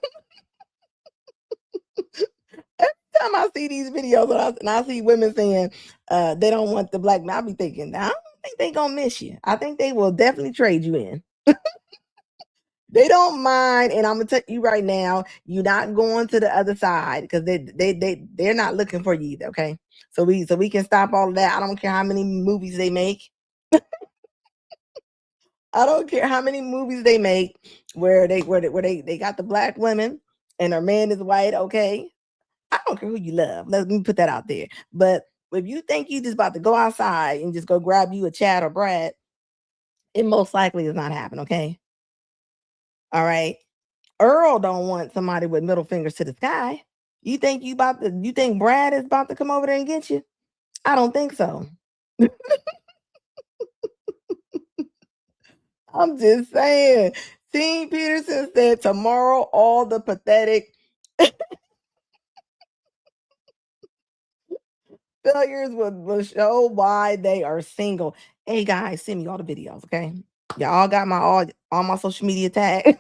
A: time I see these videos and I see women saying they don't want the black man, I be thinking, I don't think they gonna miss you. I think they will definitely trade you in. They don't mind, and I'm gonna tell you right now, you're not going to the other side because they're not looking for you either. Okay, so we can stop all of that. I don't care how many movies they make. I don't care how many movies they make where they got the black women and their man is white. Okay, I don't care who you love. Let me put that out there. But if you think you just about to go outside and just go grab you a Chad or Brad, it most likely is not happening. Okay, all right. Earl don't want somebody with middle fingers to the sky. You think Brad is about to come over there and get you? I don't think so. I'm just saying. Team Peterson said tomorrow all the pathetic failures will show why they are single. Hey guys, send me all the videos, okay? Y'all got all my social media tag.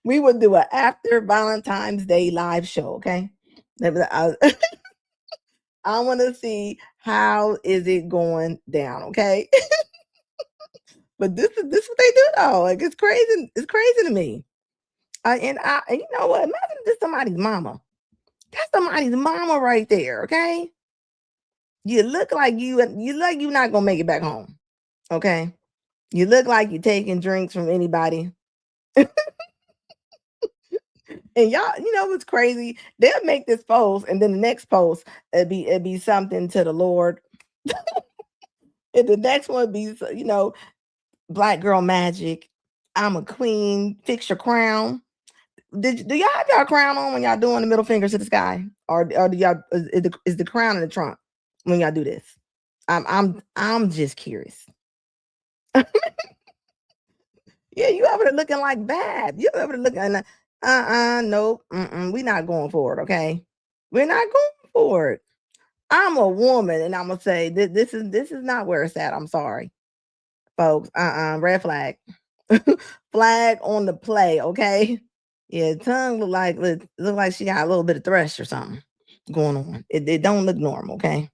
A: We will do an after Valentine's Day live show, okay? I want to see how is it going down, okay? But this is what they do though. Like it's crazy. It's crazy to me. And you know what? Imagine this somebody's mama. That's somebody's mama right there. Okay. You look like you're not gonna make it back home. Okay. You look like you're taking drinks from anybody. And y'all, you know what's crazy? They'll make this post, and then the next post it'd be something to the Lord. And the next one be, black girl magic. I'm a queen. Fix your crown. Do y'all have y'all crown on when y'all doing the middle fingers to the sky, or do y'all is the crown in the trunk when y'all do this? I'm just curious. Yeah, you over there looking like bad. You over there looking nope. We're not going for it. Okay, we're not going for it. I'm a woman, and I'm gonna say this is not where it's at. I'm sorry, folks. Red flag. Flag on the play. Okay. Yeah, tongue look like she got a little bit of thrush or something going on. It don't look normal, okay?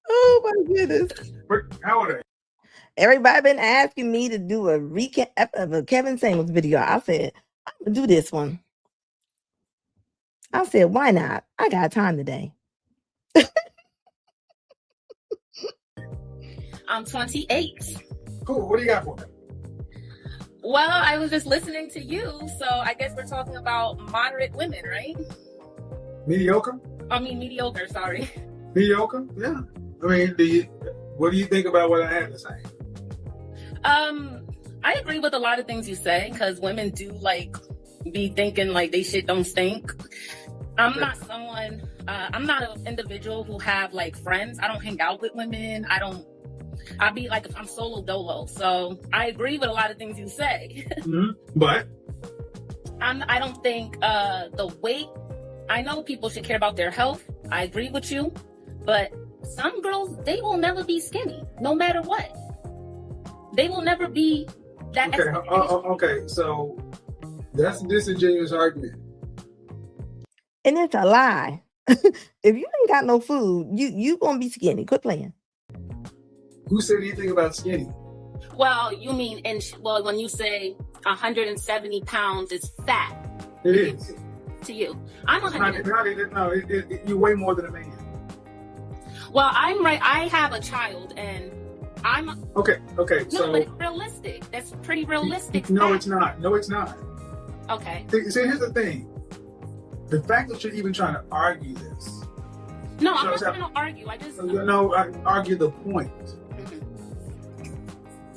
A: Oh my goodness.
I: How are they?
A: Everybody been asking me to do a recap of a Kevin Samuels video. I said, I'm gonna do this one. I said, why not? I got time today.
J: I'm 28.
I: Cool. What do you got for me?
J: Well, I was just listening to you, so I guess we're talking about moderate women, right?
I: Mediocre?
J: I mean, mediocre, sorry.
I: Mediocre? Yeah. I mean, what do you think about what I had to say?
J: I agree with a lot of things you say, because women do be thinking like they shit don't stink. I'm not I'm not an individual who have friends. I don't hang out with women. I'd be if I'm solo dolo. So I agree with a lot of things you say.
I: Mm-hmm. But
J: I don't think the weight, I know people should care about their health. I agree with you. But some girls, they will never be skinny, no matter what. They will never be that.
I: Okay, so that's a disingenuous argument.
A: And it's a lie. If you ain't got no food, you gonna be skinny. Quit playing.
I: Who said anything about skinny?
J: Well, you mean when you say 170 pounds is fat.
I: It is.
J: To you. I'm 100.
I: No, you're way more than a man.
J: Well, I'm right. I have a child, and
I: Okay.
J: No,
I: So
J: but it's realistic. That's pretty realistic.
I: no,
J: fact.
I: it's not. No, it's not.
J: Okay.
I: See, here's the thing. The fact that you're even trying to argue this.
J: No, I'm
I: shows
J: not
I: how-
J: going to argue. I just.
I: No, I argue the point.
J: Mhm.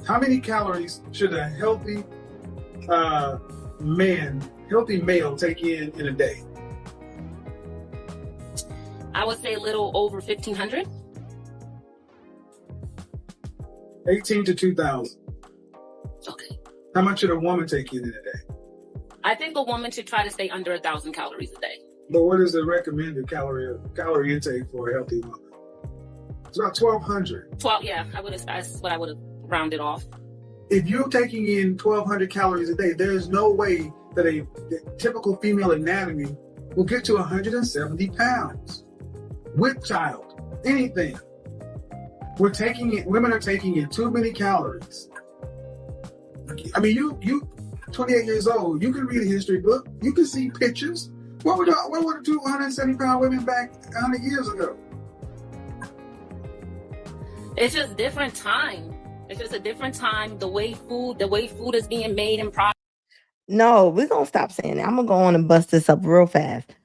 I: How many calories should a healthy male take in a day?
J: I would say a little over 1,500.
I: 18 to 2,000.
J: Okay.
I: How much should a woman take in a day?
J: I think a woman should try to stay under 1,000 calories a day.
I: But what is the recommended calorie intake for a healthy woman? It's about 1,200.
J: 12. Yeah, that's what I would have rounded off.
I: If you're taking in 1,200 calories a day, there's no way that the typical female anatomy will get to 170 pounds with child, anything. Women are taking in too many calories. I mean, you 28 years old, you can read a history book, you can see pictures. What were the 270-pound women back 100 years ago?
J: It's just different time. It's just a different time. The way food is being made and processed.
A: No, we're gonna stop saying that. I'm gonna go on and bust this up real fast.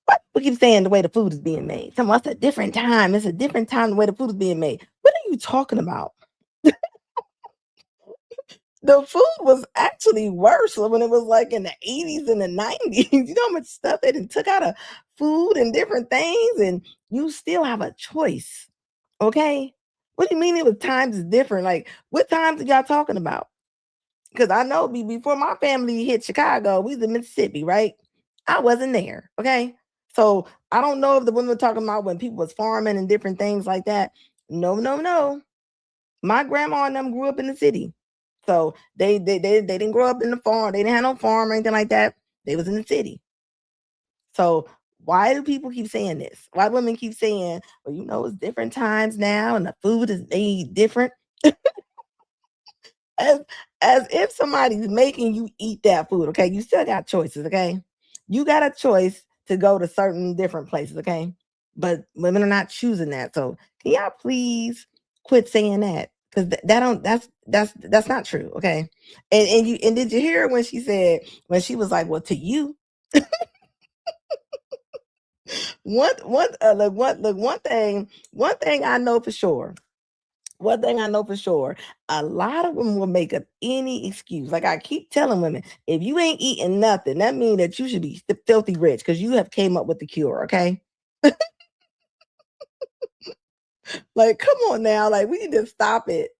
A: What we keep saying the way the food is being made. Tell me, it's a different time. It's a different time the way the food is being made. What are you talking about? The food was actually worse when it was like in the 80s and the 90s. You know how much stuff they done took out of food and different things, and you still have a choice. Okay? What do you mean it was times is different? Like, what times are y'all talking about? Because I know before my family hit Chicago, we was in Mississippi, right? I wasn't there. Okay. So I don't know if the women were talking about when people was farming and different things like that. No. My grandma and them grew up in the city. So they didn't grow up in the farm. They didn't have no farm or anything like that. They was in the city. So why do people keep saying this? Why do women keep saying, well, you know, it's different times now and the food is made different? As if somebody's making you eat that food, okay? You still got choices, okay? You got a choice to go to certain different places, okay? But women are not choosing that. So can y'all please quit saying that? Because that's not true, okay? And did you hear when she said, when she was like, well, to you? One thing I know for sure. One thing I know for sure, a lot of women will make up any excuse. Like I keep telling women, if you ain't eating nothing, that means that you should be filthy rich because you have came up with the cure, okay? Like, come on now. Like, we need to stop it.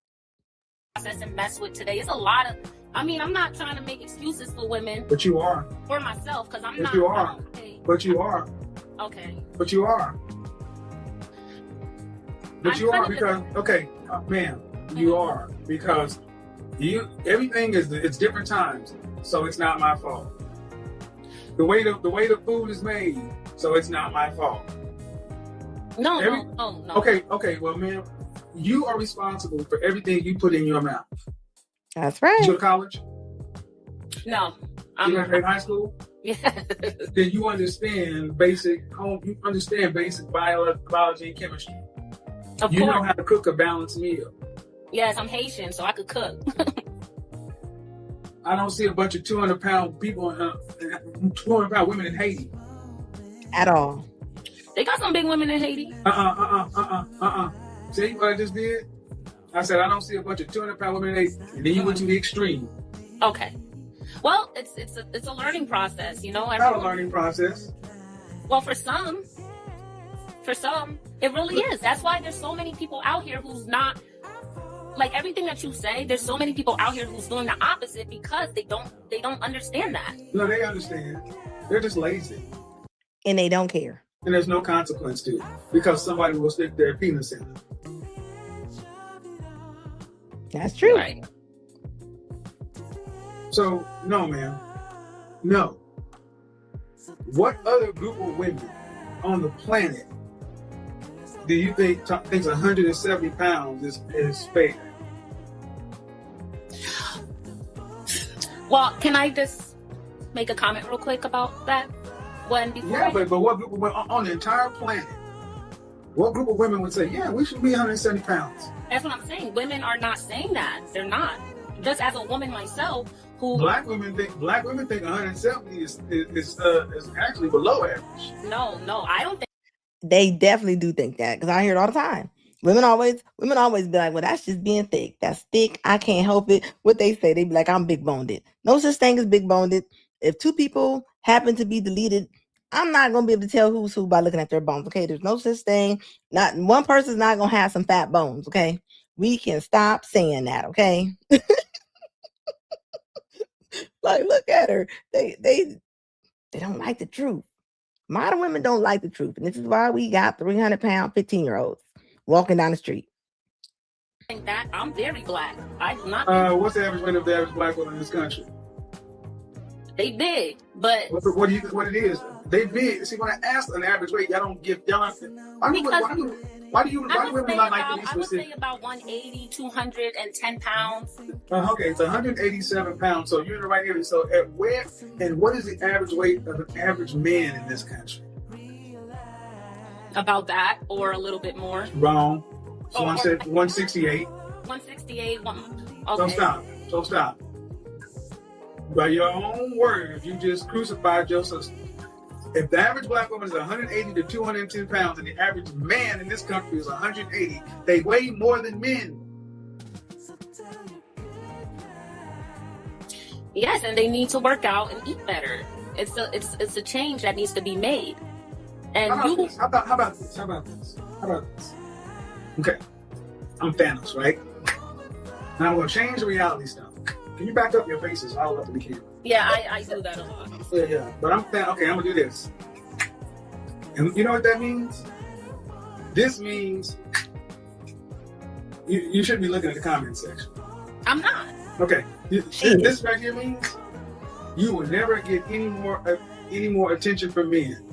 J: Process and mess with today. It's a lot of. I mean, I'm not trying to make excuses for women.
I: But you are.
J: For myself, because I'm
I: but
J: not.
I: You are. But you are.
J: Okay.
I: But you are. But you are because ma'am, you are because everything it's different times, so it's not my fault. The way the food is made, so it's not my fault.
J: No.
I: Okay, well, ma'am, you are responsible for everything you put in your mouth.
A: That's right.
I: You go to college?
J: No.
I: You graduated high school?
J: Yeah.
I: Then you understand basic biology and chemistry.
J: Of
I: you
J: course.
I: know how to cook a balanced meal.
J: Yes, I'm Haitian, so I could cook.
I: I don't see a bunch of 200-pound people, 200-pound women in Haiti.
A: At all.
J: They got some big women in Haiti.
I: See what I just did? I said I don't see a bunch of 200-pound women in Haiti. And then you went to the extreme.
J: Okay. Well, it's a learning process, you know.
I: Not a learning process.
J: Well, for some, it really is. That's why there's so many people out here who's not like everything that you say. There's so many people out here who's doing the opposite because they don't understand that.
I: No, they understand. They're just lazy.
A: And they don't care.
I: And there's no consequence to it because somebody will stick their penis in it.
A: That's true.
J: Right.
I: So, no, ma'am. No. What other group of women on the planet do you think thinks 170 pounds is fair?
J: Well, can I just make a comment real quick about that? But
I: what group of women on the entire planet? What group of women would say, yeah, we should be 170 pounds?
J: That's what I'm saying. Women are not saying that. They're not. Just as a woman myself, who
I: Black women think 170 is actually below average.
J: no, I don't think.
A: They definitely do think that because I hear it all the time. Women always be like, well, that's just being thick. That's thick. I can't help it. What they say, they be like, I'm big boned. No such thing as big boned. If two people happen to be deleted, I'm not gonna be able to tell who's who by looking at their bones. Okay, there's no such thing. Not one person's not gonna have some fat bones. Okay, we can stop saying that. Okay, like look at her. They don't like the truth. Modern women don't like the truth, and this is why we got 300-pound 15-year-olds walking down the street.
J: I think that I'm very black. I do not.
I: What's the average weight of the average black woman in this country?
J: They big, but
I: what it is? They big. See, when I ask an average weight, y'all don't give. Why do women not like to be
J: I would
I: specific?
J: say about 180, 210 pounds.
I: Okay, it's 187 pounds. So you're in the right area. So at where and what is the average weight of an average man in this country?
J: About that, or a little bit more.
I: Wrong. So I said 168.
J: 168.
I: Okay. So stop. By your own words, you just crucified your sister. If the average black woman is 180 to 210 pounds and the average man in this country is 180, they weigh more than men.
J: Yes, and they need to work out and eat better. It's a change that needs to be made. And
I: How about this? Okay, I'm Thanos, right? Now I'm gonna change the reality stuff. Can you back up your faces all up in the camera?
J: Yeah, I do that a lot.
I: Yeah. But I'm gonna do this. And you know what that means? This means you shouldn't be looking at the comment section.
J: I'm not.
I: Okay. This right here means you will never get any more attention from men.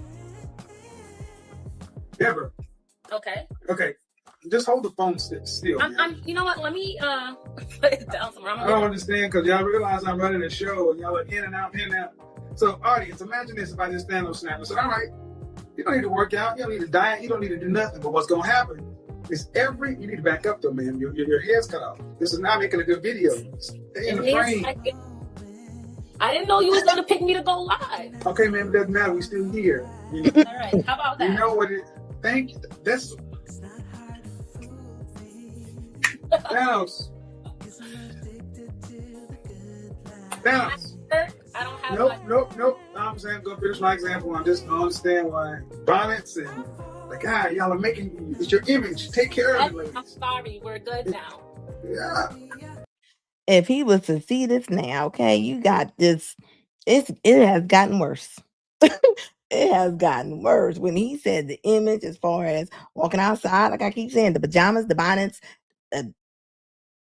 I: Ever.
J: Okay.
I: Okay. Just hold the phone still.
J: You know what? Let me put it down somewhere.
I: I don't understand because y'all realize I'm running a show and y'all are in and out. So, audience, imagine this if I just stand on Snap and said, all right, you don't need to work out, you don't need to diet, you don't need to do nothing. But what's going to happen is you need to back up though, man. Your hair's cut off. This is not making a good video. Stay in the frame.
J: I didn't know you was going to pick me to go live.
I: Okay, man, it doesn't matter. We still here.
J: All right. How about that?
I: You know what thank you. That's Thanos.
J: I don't have
I: Nope. I'm saying go finish my example. I just don't understand why bonnets and y'all are making it's your image. Take care of it, ladies.
J: I'm sorry. We're good now.
I: Yeah.
A: If he was to see this now, okay, you got this. It has gotten worse. It has gotten worse. When he said the image as far as walking outside, like I keep saying, the pajamas, the bonnets,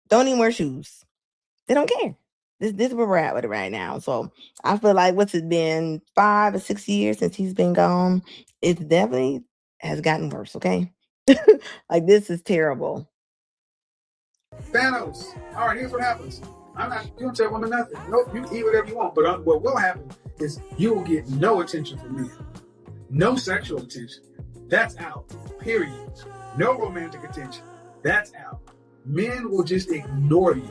A: don't even wear shoes. They don't care. This is where we're at with it right now. So I feel like what's it been 5 or 6 years since he's been gone? It definitely has gotten worse. Okay, like this is terrible.
I: Thanos. All right, here's what happens. You don't tell women nothing. Nope, you can eat whatever you want. But what will happen is you will get no attention from men. No sexual attention. That's out. Period. No romantic attention. That's out. Men will just ignore you.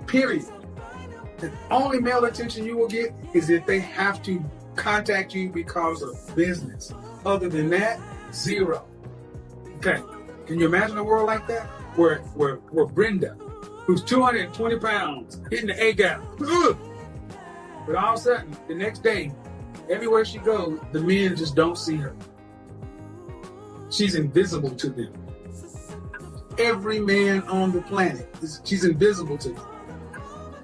I: Period. The only male attention you will get is if they have to contact you because of business. Other than that, zero. Okay. Can you imagine a world like that? Where Brenda, who's 220 pounds, hitting the A gap. But all of a sudden, the next day, everywhere she goes, the men just don't see her. She's invisible to them. Every man on the planet, she's invisible to them.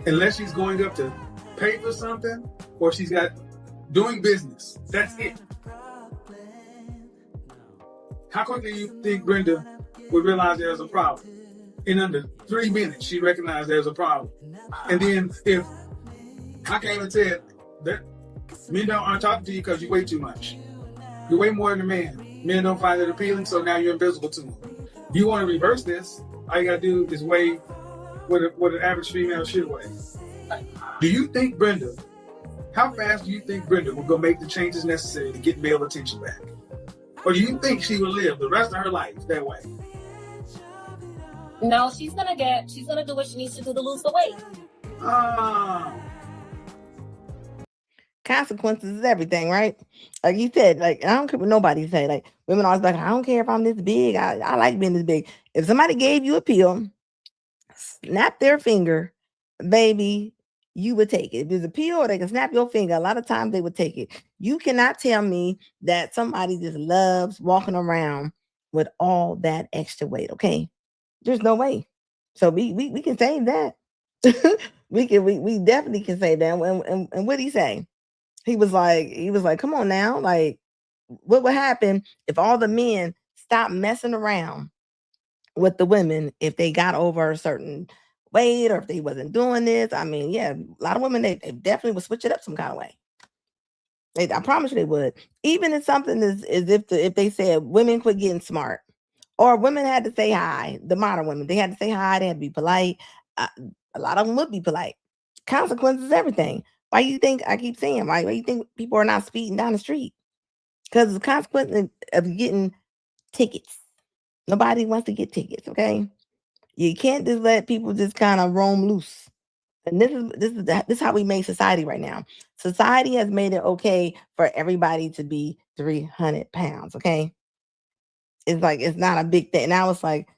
I: Unless she's going up to pay for something or she's doing business. That's it. How quickly do you think Brenda would realize there's a problem? In under 3 minutes, she recognized there's a problem. And then if I came and said that men aren't talking to you because you weigh too much. You weigh more than a man. Men don't find it appealing, so now you're invisible to them. If you want to reverse this, all you gotta do is weigh what an average female should weigh. Do you think how fast do you think Brenda will go make the changes necessary to get male attention back? Or do you think she will live the rest of her life that way?
J: No, she's gonna do what she needs to do to lose the weight.
A: Consequences is everything, right? Like you said, like I don't care what nobody say. Like women always like, I don't care if I'm this big. I like being this big. If somebody gave you a pill, snap their finger, baby, you would take it. If there's a pill or they can snap your finger, a lot of times they would take it. You cannot tell me that somebody just loves walking around with all that extra weight. Okay, there's no way. So we can say that. we definitely can say that. And what did he say? He was like, come on now, like what would happen if all the men stopped messing around with the women if they got over a certain weight or if they wasn't doing this? I mean, yeah, a lot of women they definitely would switch it up some kind of way. I promise you they would. Even if something is if they said women quit getting smart, or women had to say hi, the modern women they had to say hi, they had to be polite. Uh, a lot of them would be polite. Consequences, everything. Why you think I keep saying why you think people are not speeding down the street? Because the consequence of getting tickets. Nobody wants to get tickets. Okay, you can't just let people just kind of roam loose. And this is how we make society right now. Society has made it okay for everybody to be 300 pounds. Okay, it's like it's not a big thing. Now it's like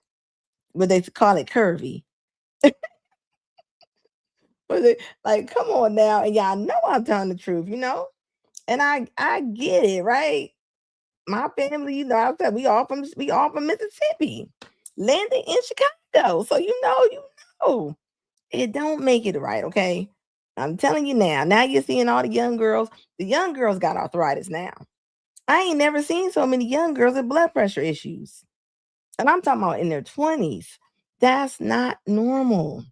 A: what they call it curvy. But like, come on now, and y'all know I'm telling the truth, and I get it, right? My family, I said we all from Mississippi, landing in Chicago, so you know it don't make it right, okay? I'm telling you now. Now you're seeing all the young girls. The young girls got arthritis now. I ain't never seen so many young girls with blood pressure issues, and I'm talking about in their 20s. That's not normal.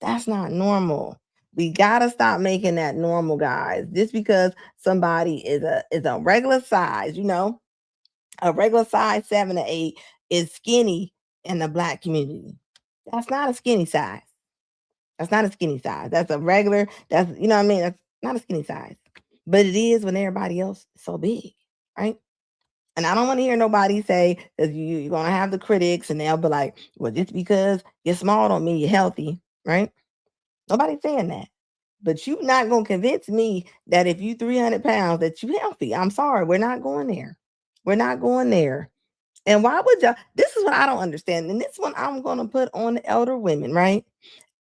A: That's not normal. We gotta stop making that normal, guys. Just because somebody is a regular size, a regular size 7 to 8 is skinny in the black community. That's not a skinny size. That's not a skinny size. That's a regular. That's you know what I mean. That's not a skinny size, but it is when everybody else is so big, right? And I don't want to hear nobody say that you're gonna have the critics, and they'll be like, "Well, just because you're small don't mean you're healthy," right? Nobody's saying that. But you're not gonna convince me that if you 300 pounds that you healthy. I'm sorry, we're not going there. We're not going there. And why would y'all? This is what I don't understand. And this one I'm gonna put on the elder women, right?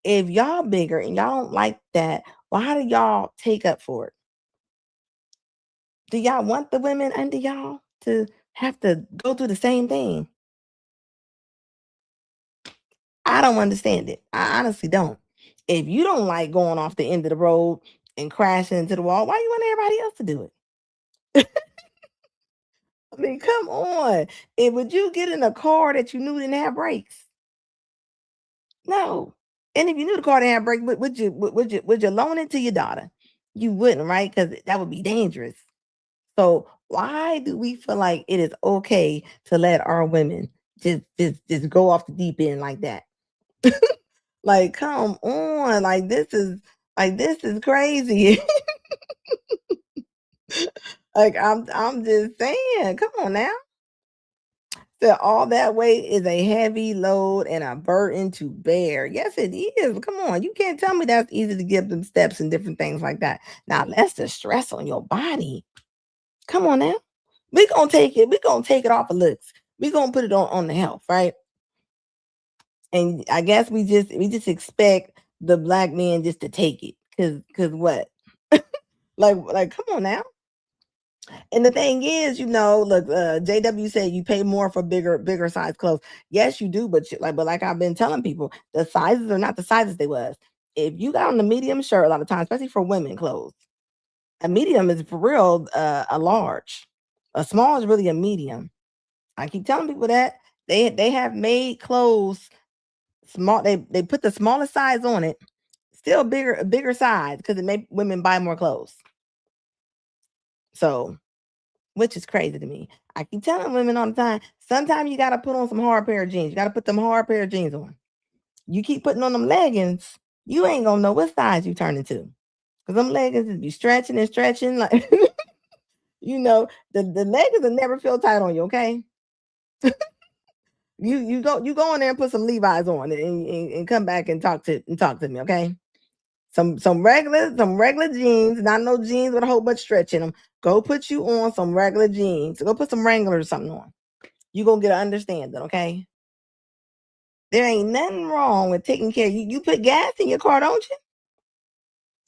A: If y'all bigger and y'all don't like that, why do y'all take up for it? Do y'all want the women under y'all to have to go through the same thing? I don't understand it. I honestly don't. If you don't like going off the end of the road and crashing into the wall, why you want everybody else to do it? I mean, come on. And would you get in a car that you knew didn't have brakes? No. And if you knew the car didn't have brakes, would you loan it to your daughter? You wouldn't, right? Because that would be dangerous. So why do we feel like it is okay to let our women just go off the deep end like that? Like, come on. Like this is crazy. Like I'm just saying, come on now. So all that weight is a heavy load and a burden to bear. Yes, it is. Come on. You can't tell me that's easy to give them steps and different things like that. Now that's the stress on your body. Come on now. We're gonna take it. We're gonna take it off of looks. We're gonna put it on the health, right? And I guess we just expect the black men just to take it. Cause what? Like come on now. And the thing is, look, JW said you pay more for bigger size clothes. Yes, you do, but like I've been telling people, the sizes are not the sizes they was. If you got on the medium shirt, a lot of times, especially for women clothes, a medium is for real a large. A small is really a medium. I keep telling people that they have made clothes small. They put the smallest size on it, still a bigger size because it make women buy more clothes. So which is crazy to me. I keep telling women all the time, sometimes you got to put on some hard pair of jeans. You got to put them hard pair of jeans on. You keep putting on them leggings, you ain't gonna know what size you turn into. Because them leggings is be stretching and stretching. Like, the leggings will never feel tight on you, okay? You go in there and put some Levi's on and come back and talk to me, okay? Some regular jeans, not no jeans with a whole bunch of stretch in them. Go put you on some regular jeans. Go put some Wranglers or something on. You gonna get an understanding, okay? There ain't nothing wrong with taking care. You put gas in your car, don't you?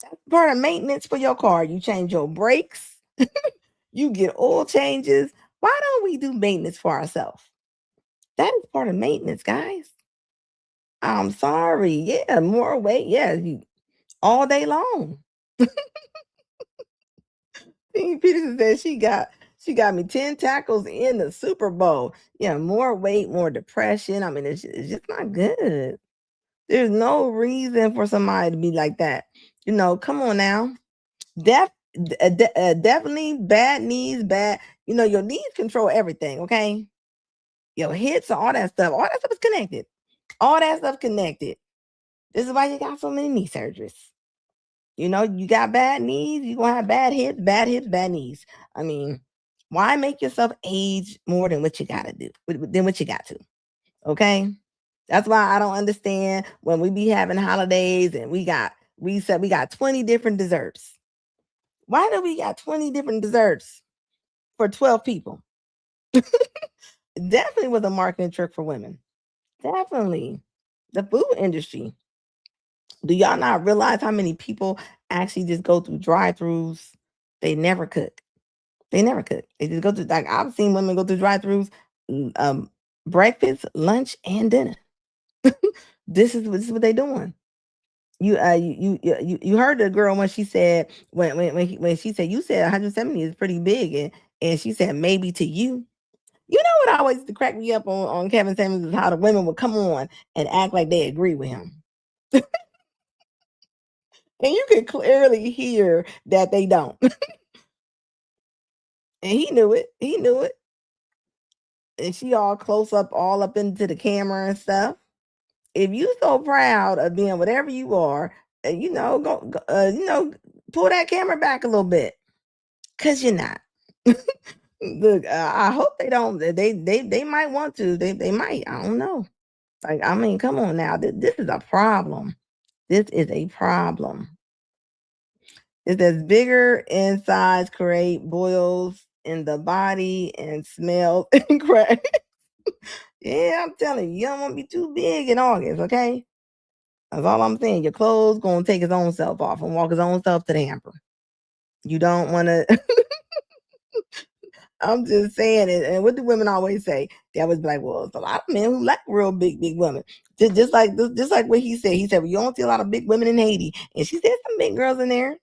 A: That's part of maintenance for your car. You change your brakes. You get oil changes. Why don't we do maintenance for ourselves? That is part of maintenance, guys. I'm sorry. Yeah, more weight. Yeah, all day long. Peterson said she got me 10 tackles in the Super Bowl. Yeah, more weight, more depression. I mean, it's just not good. There's no reason for somebody to be like that. Come on now. Definitely bad knees, bad. Your knees control everything, okay? Your hips, all that stuff is connected. All that stuff connected. This is why you got so many knee surgeries. You got bad knees, you're gonna have bad hips, bad knees. I mean, why make yourself age more than what you gotta do, than what you got to? Okay. That's why I don't understand when we be having holidays and we said we got 20 different desserts. Why do we got 20 different desserts for 12 people? Definitely was a marketing trick for women. Definitely. The food industry. Do y'all not realize how many people actually just go through drive-throughs? They never cook. They never cook. They just go through, like, I've seen women go through drive-throughs, breakfast, lunch, and dinner. This is what they're doing. You heard the girl when she said when she said you said 170 is pretty big, and she said maybe to you. You know what always used to crack me up on Kevin Samuels is how the women would come on and act like they agree with him. And you could clearly hear that they don't. And he knew it. He knew it. And she all close up, all up into the camera and stuff. If you so proud of being whatever you are, pull that camera back a little bit, cause you're not. Look, I hope they don't. They might want to. They might. I don't know. Like, I mean, come on now. This is a problem. This is a problem. It says bigger insides create boils in the body and smells and crack. Yeah, I'm telling you, you don't want to be too big in August, okay? That's all I'm saying. Your clothes gonna take his own self off and walk his own self to the hamper. You don't want to. I'm just saying it. And what do women always say? They always be like, well, it's a lot of men who like real big women. Just like what he said. He said, well, you don't see a lot of big women in Haiti. And she said some big girls in there.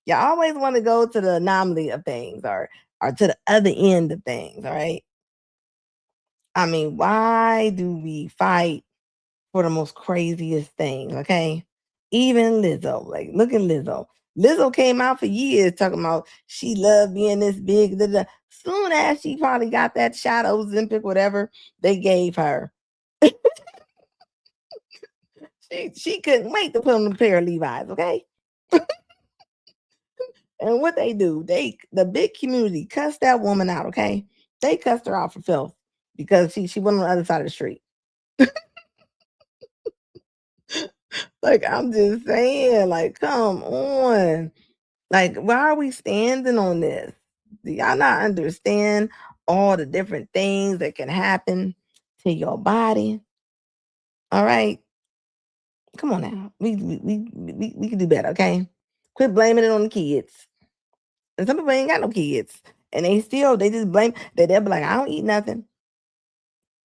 A: You always want to go to the anomaly of things or to the other end of things, all right? I mean, why do we fight for the most craziest things, okay? Even Lizzo, like, look at Lizzo. Lizzo came out for years talking about she loved being this big. Da, da. Soon as she probably got that shot of Ozempic, whatever they gave her, she couldn't wait to put on a pair of Levi's, okay? And what they do, the big community cussed that woman out, okay? They cussed her out for filth because she went on the other side of the street. Like, I'm just saying, like, come on. Like, why are we standing on this? Do y'all not understand all the different things that can happen to your body? All right. Come on now. We can do better, okay? Quit blaming it on the kids. And some people ain't got no kids. And they just blame they'll be like, I don't eat nothing.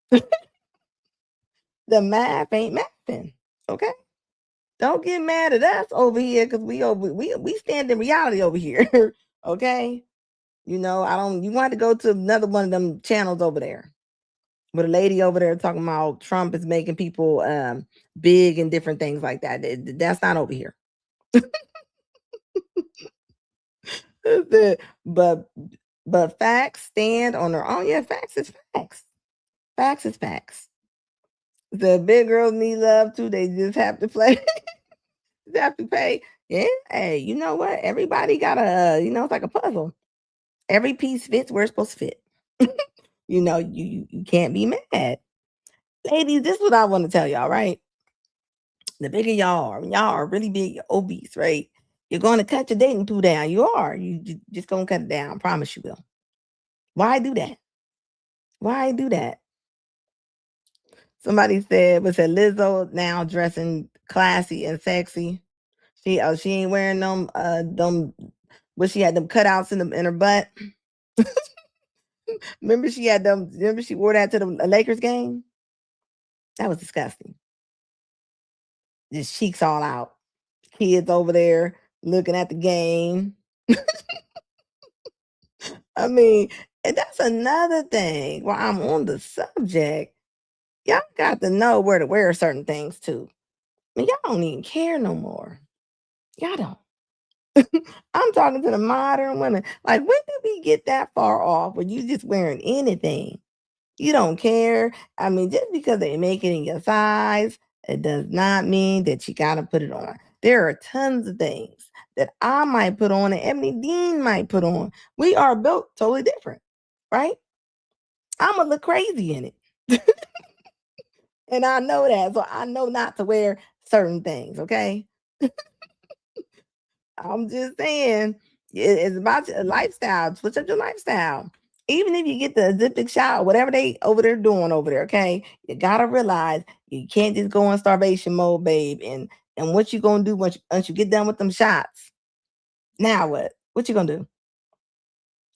A: The math ain't mathing. Okay. Don't get mad at us over here because we stand in reality over here. Okay. You want to go to another one of them channels over there with a lady over there talking about Trump is making people big and different things like that. That's not over here. But facts stand on their own. Yeah, facts is facts. Facts is facts. The big girls need love too. They just have to play. They have to pay. Yeah. Hey, you know what? Everybody got it's like a puzzle. Every piece fits where it's supposed to fit. You can't be mad. Ladies, this is what I want to tell y'all, right? The bigger y'all are, when y'all are really big, obese, right? You're going to cut your dating pool down. You are. You just going to cut it down. I promise you will. Why do that? Why do that? Somebody said, was it Lizzo now dressing classy and sexy? She ain't wearing them what she had them cutouts in her butt. Remember she wore that to the Lakers game? That was disgusting. Just cheeks all out. Kids over there looking at the game. I mean, and that's another thing. While I'm on the subject, y'all got to know where to wear certain things too. I mean, y'all don't even care no more. Y'all don't. I'm talking to the modern women. Like, when did we get that far off where you just wearing anything? You don't care. I mean, just because they make it in your size, it does not mean that you got to put it on. There are tons of things that I might put on and Ebony Dean might put on. We are built totally different, right? I'm going to look crazy in it. And I know that. So I know not to wear certain things, okay? I'm just saying, it's about your lifestyle. Switch up your lifestyle. Even if you get the Ozempic shot or whatever they over there doing over there, okay? You gotta realize you can't just go in starvation mode, babe. And what you gonna do once you get done with them shots? Now what? What you gonna do?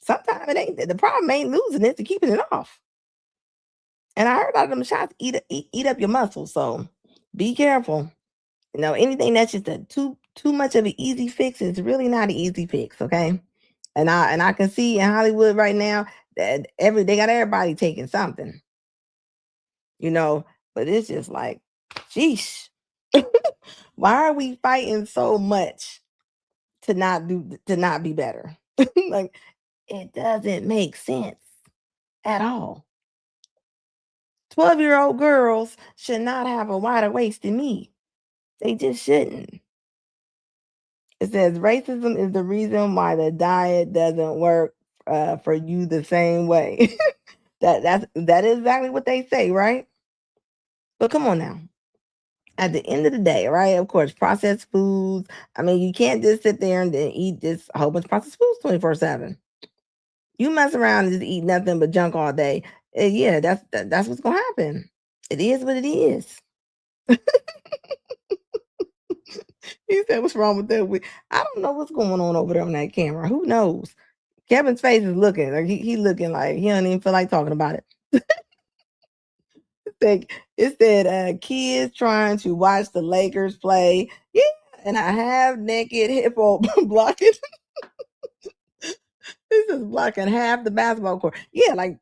A: Sometimes it ain't the problem ain't losing it to keeping it off. And I heard all them shots eat up your muscles, so be careful. You know, anything that's just too much of an easy fix is really not an easy fix, okay? And I can see in Hollywood right now that they got everybody taking something, you know, but it's just like, sheesh. Why are we fighting so much to not be better? Like, it doesn't make sense at all. 12-year-old girls should not have a wider waist than me. They just shouldn't. It says racism is the reason why the diet doesn't work for you the same way. That is exactly what they say, right? But come on now. At the end of the day, right? Of course, processed foods. I mean, you can't just sit there and then eat just a whole bunch of processed foods 24/7. You mess around and just eat nothing but junk all day. Yeah, that's what's gonna happen. It is what it is. He said, "What's wrong with that?" I don't know what's going on over there on that camera. Who knows? Kevin's face is looking like he looking like he don't even feel like talking about it. It said kids trying to watch the Lakers play. Yeah, and I have naked hippo blocking. This is blocking half the basketball court. Yeah, like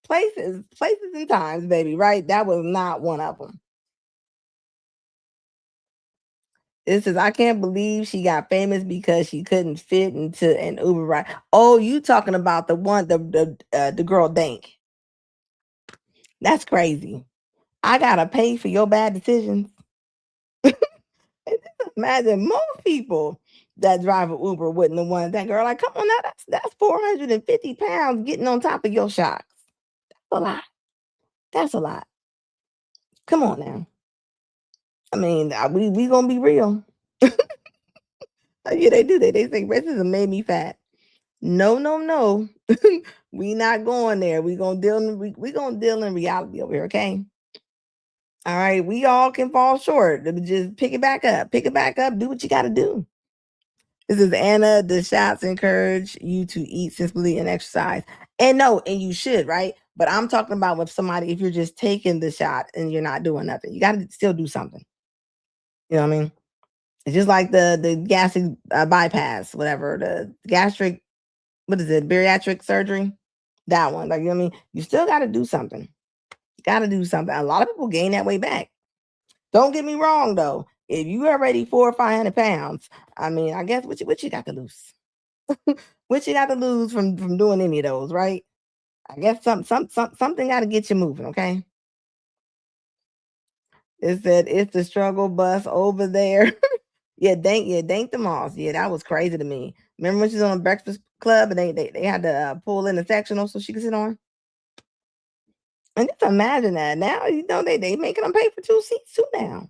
A: places and times, baby. Right? That was not one of them. It says, I can't believe she got famous because she couldn't fit into an Uber ride. Oh, you talking about the one, the girl Dank. That's crazy. I gotta pay for your bad decisions. Imagine most people that drive an Uber wouldn't have wanted that girl. Like, come on now, that's 450 pounds getting on top of your shocks. That's a lot. That's a lot. Come on now. I mean, we gonna be real. Yeah, they do. They say racism made me fat. No. We not going there. We gonna deal in reality over here, okay? All right, we all can fall short. Just pick it back up. Pick it back up. Do what you gotta do. This is Anna. The shots encourage you to eat sensibly and exercise. And no, and you should, right? But I'm talking about with somebody, if you're just taking the shot and you're not doing nothing, you gotta still do something. You know what I mean? It's just like the gastric bypass, whatever, the gastric, what is it, bariatric surgery? That one. Like, you know what I mean? You still gotta do something. You gotta do something. A lot of people gain that weight back. Don't get me wrong though. If you already 400 or 500 pounds, I mean, I guess what you got to lose? What you got to lose from doing any of those, right? I guess something got to get you moving, okay? It said it's the struggle bus over there. Yeah, thank the Moss. Yeah, that was crazy to me. Remember when she was on the Breakfast Club and they had to pull in the sectional so she could sit on? And just imagine that now, they making them pay for 2 seats too now.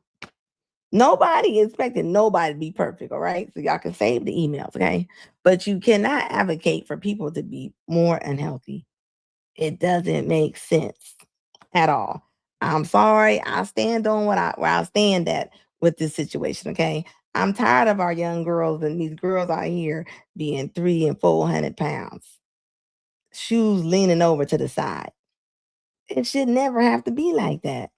A: Nobody expecting nobody to be perfect, all right? So y'all can save the emails, okay? But you cannot advocate for people to be more unhealthy. It doesn't make sense at all. I'm sorry. I stand on where I stand at with this situation, okay? I'm tired of our young girls and these girls out here being 300 and 400 pounds, shoes leaning over to the side. It should never have to be like that.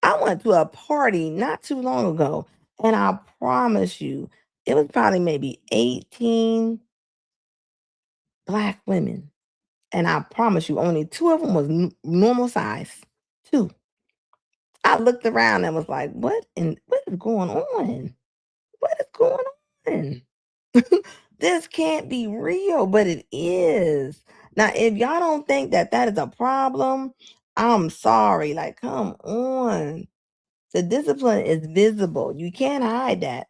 A: I went to a party not too long ago, and I promise you, it was probably maybe 18 Black women. And I promise you, only 2 of them was normal size. 2. I looked around and was like, what is going on? What is going on? This can't be real, but it is. Now, if y'all don't think that is a problem, I'm sorry. Like, come on. The discipline is visible. You can't hide that.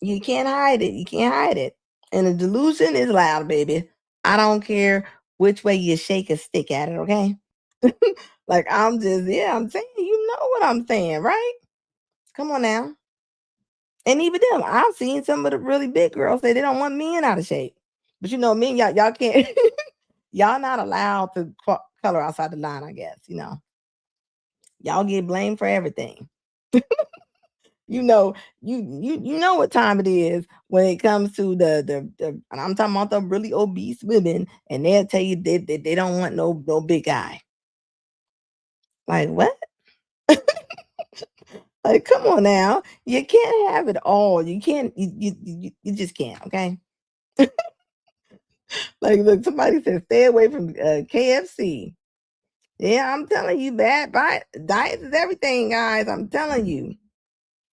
A: You can't hide it. You can't hide it. And the delusion is loud, baby. I don't care which way you shake a stick at it, okay? Like, I'm saying, you know what I'm saying, right? Come on now. And even them, I've seen some of the really big girls say they don't want men out of shape. But men, y'all can't, y'all not allowed to color outside the line, I guess, Y'all get blamed for everything. You know what time it is when it comes to the and I'm talking about the really obese women, and they'll tell you they don't want no big guy. Like, what? Like, come on now. You can't have it all. You can't, you just can't, okay? Like, look, somebody said stay away from KFC. Yeah, I'm telling you, diet is everything, guys. I'm telling you.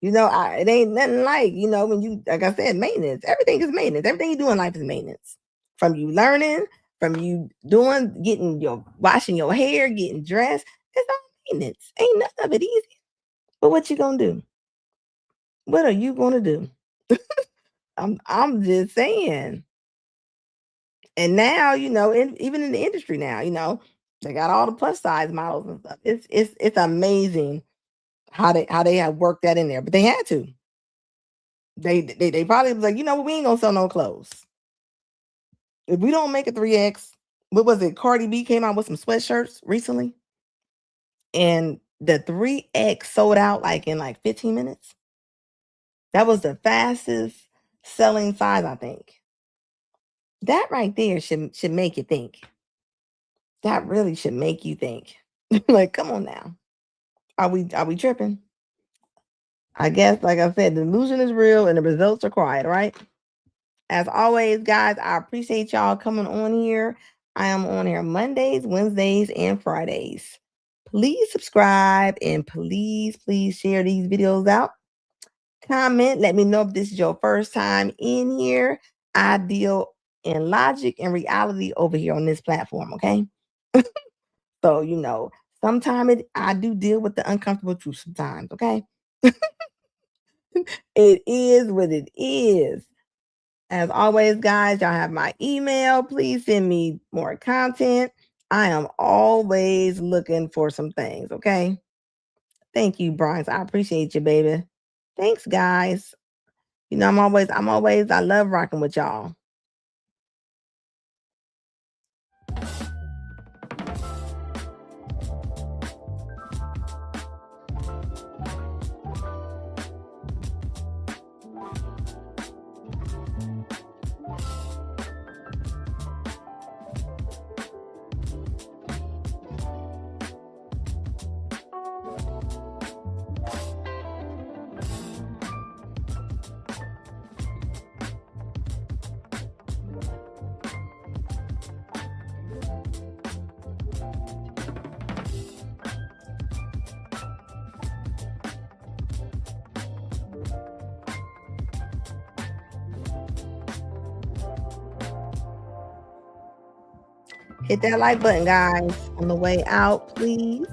A: It ain't nothing like, when you, like I said, maintenance. Everything is maintenance. Everything you do in life is maintenance. From you learning, from you washing your hair, getting dressed. It's all maintenance. Ain't nothing of it easy. But what you gonna do? What are you gonna do? I'm just saying. And now, even in the industry now, they got all the plus size models and stuff. It's amazing how they have worked that in there, but they had to. They probably was like, we ain't gonna sell no clothes. If we don't make a 3X, what was it? Cardi B came out with some sweatshirts recently, and the 3X sold out in 15 minutes. That was the fastest selling size, I think. That right there should make you think. That really should make you think. Like, come on now. Are we tripping? I guess, like I said, the illusion is real and the results are quiet, right? As always, guys, I appreciate y'all coming on here. I am on here Mondays, Wednesdays, and Fridays. Please subscribe and please share these videos out. Comment. Let me know if this is your first time in here. I deal in logic and reality over here on this platform, okay? So, sometimes I do deal with the uncomfortable truth sometimes, okay? It is what it is. As always, guys, y'all have my email. Please send me more content. I am always looking for some things, okay? Thank you, Bryce. I appreciate you, baby. Thanks, guys. I love rocking with y'all. Hit that like button, guys, on the way out, please.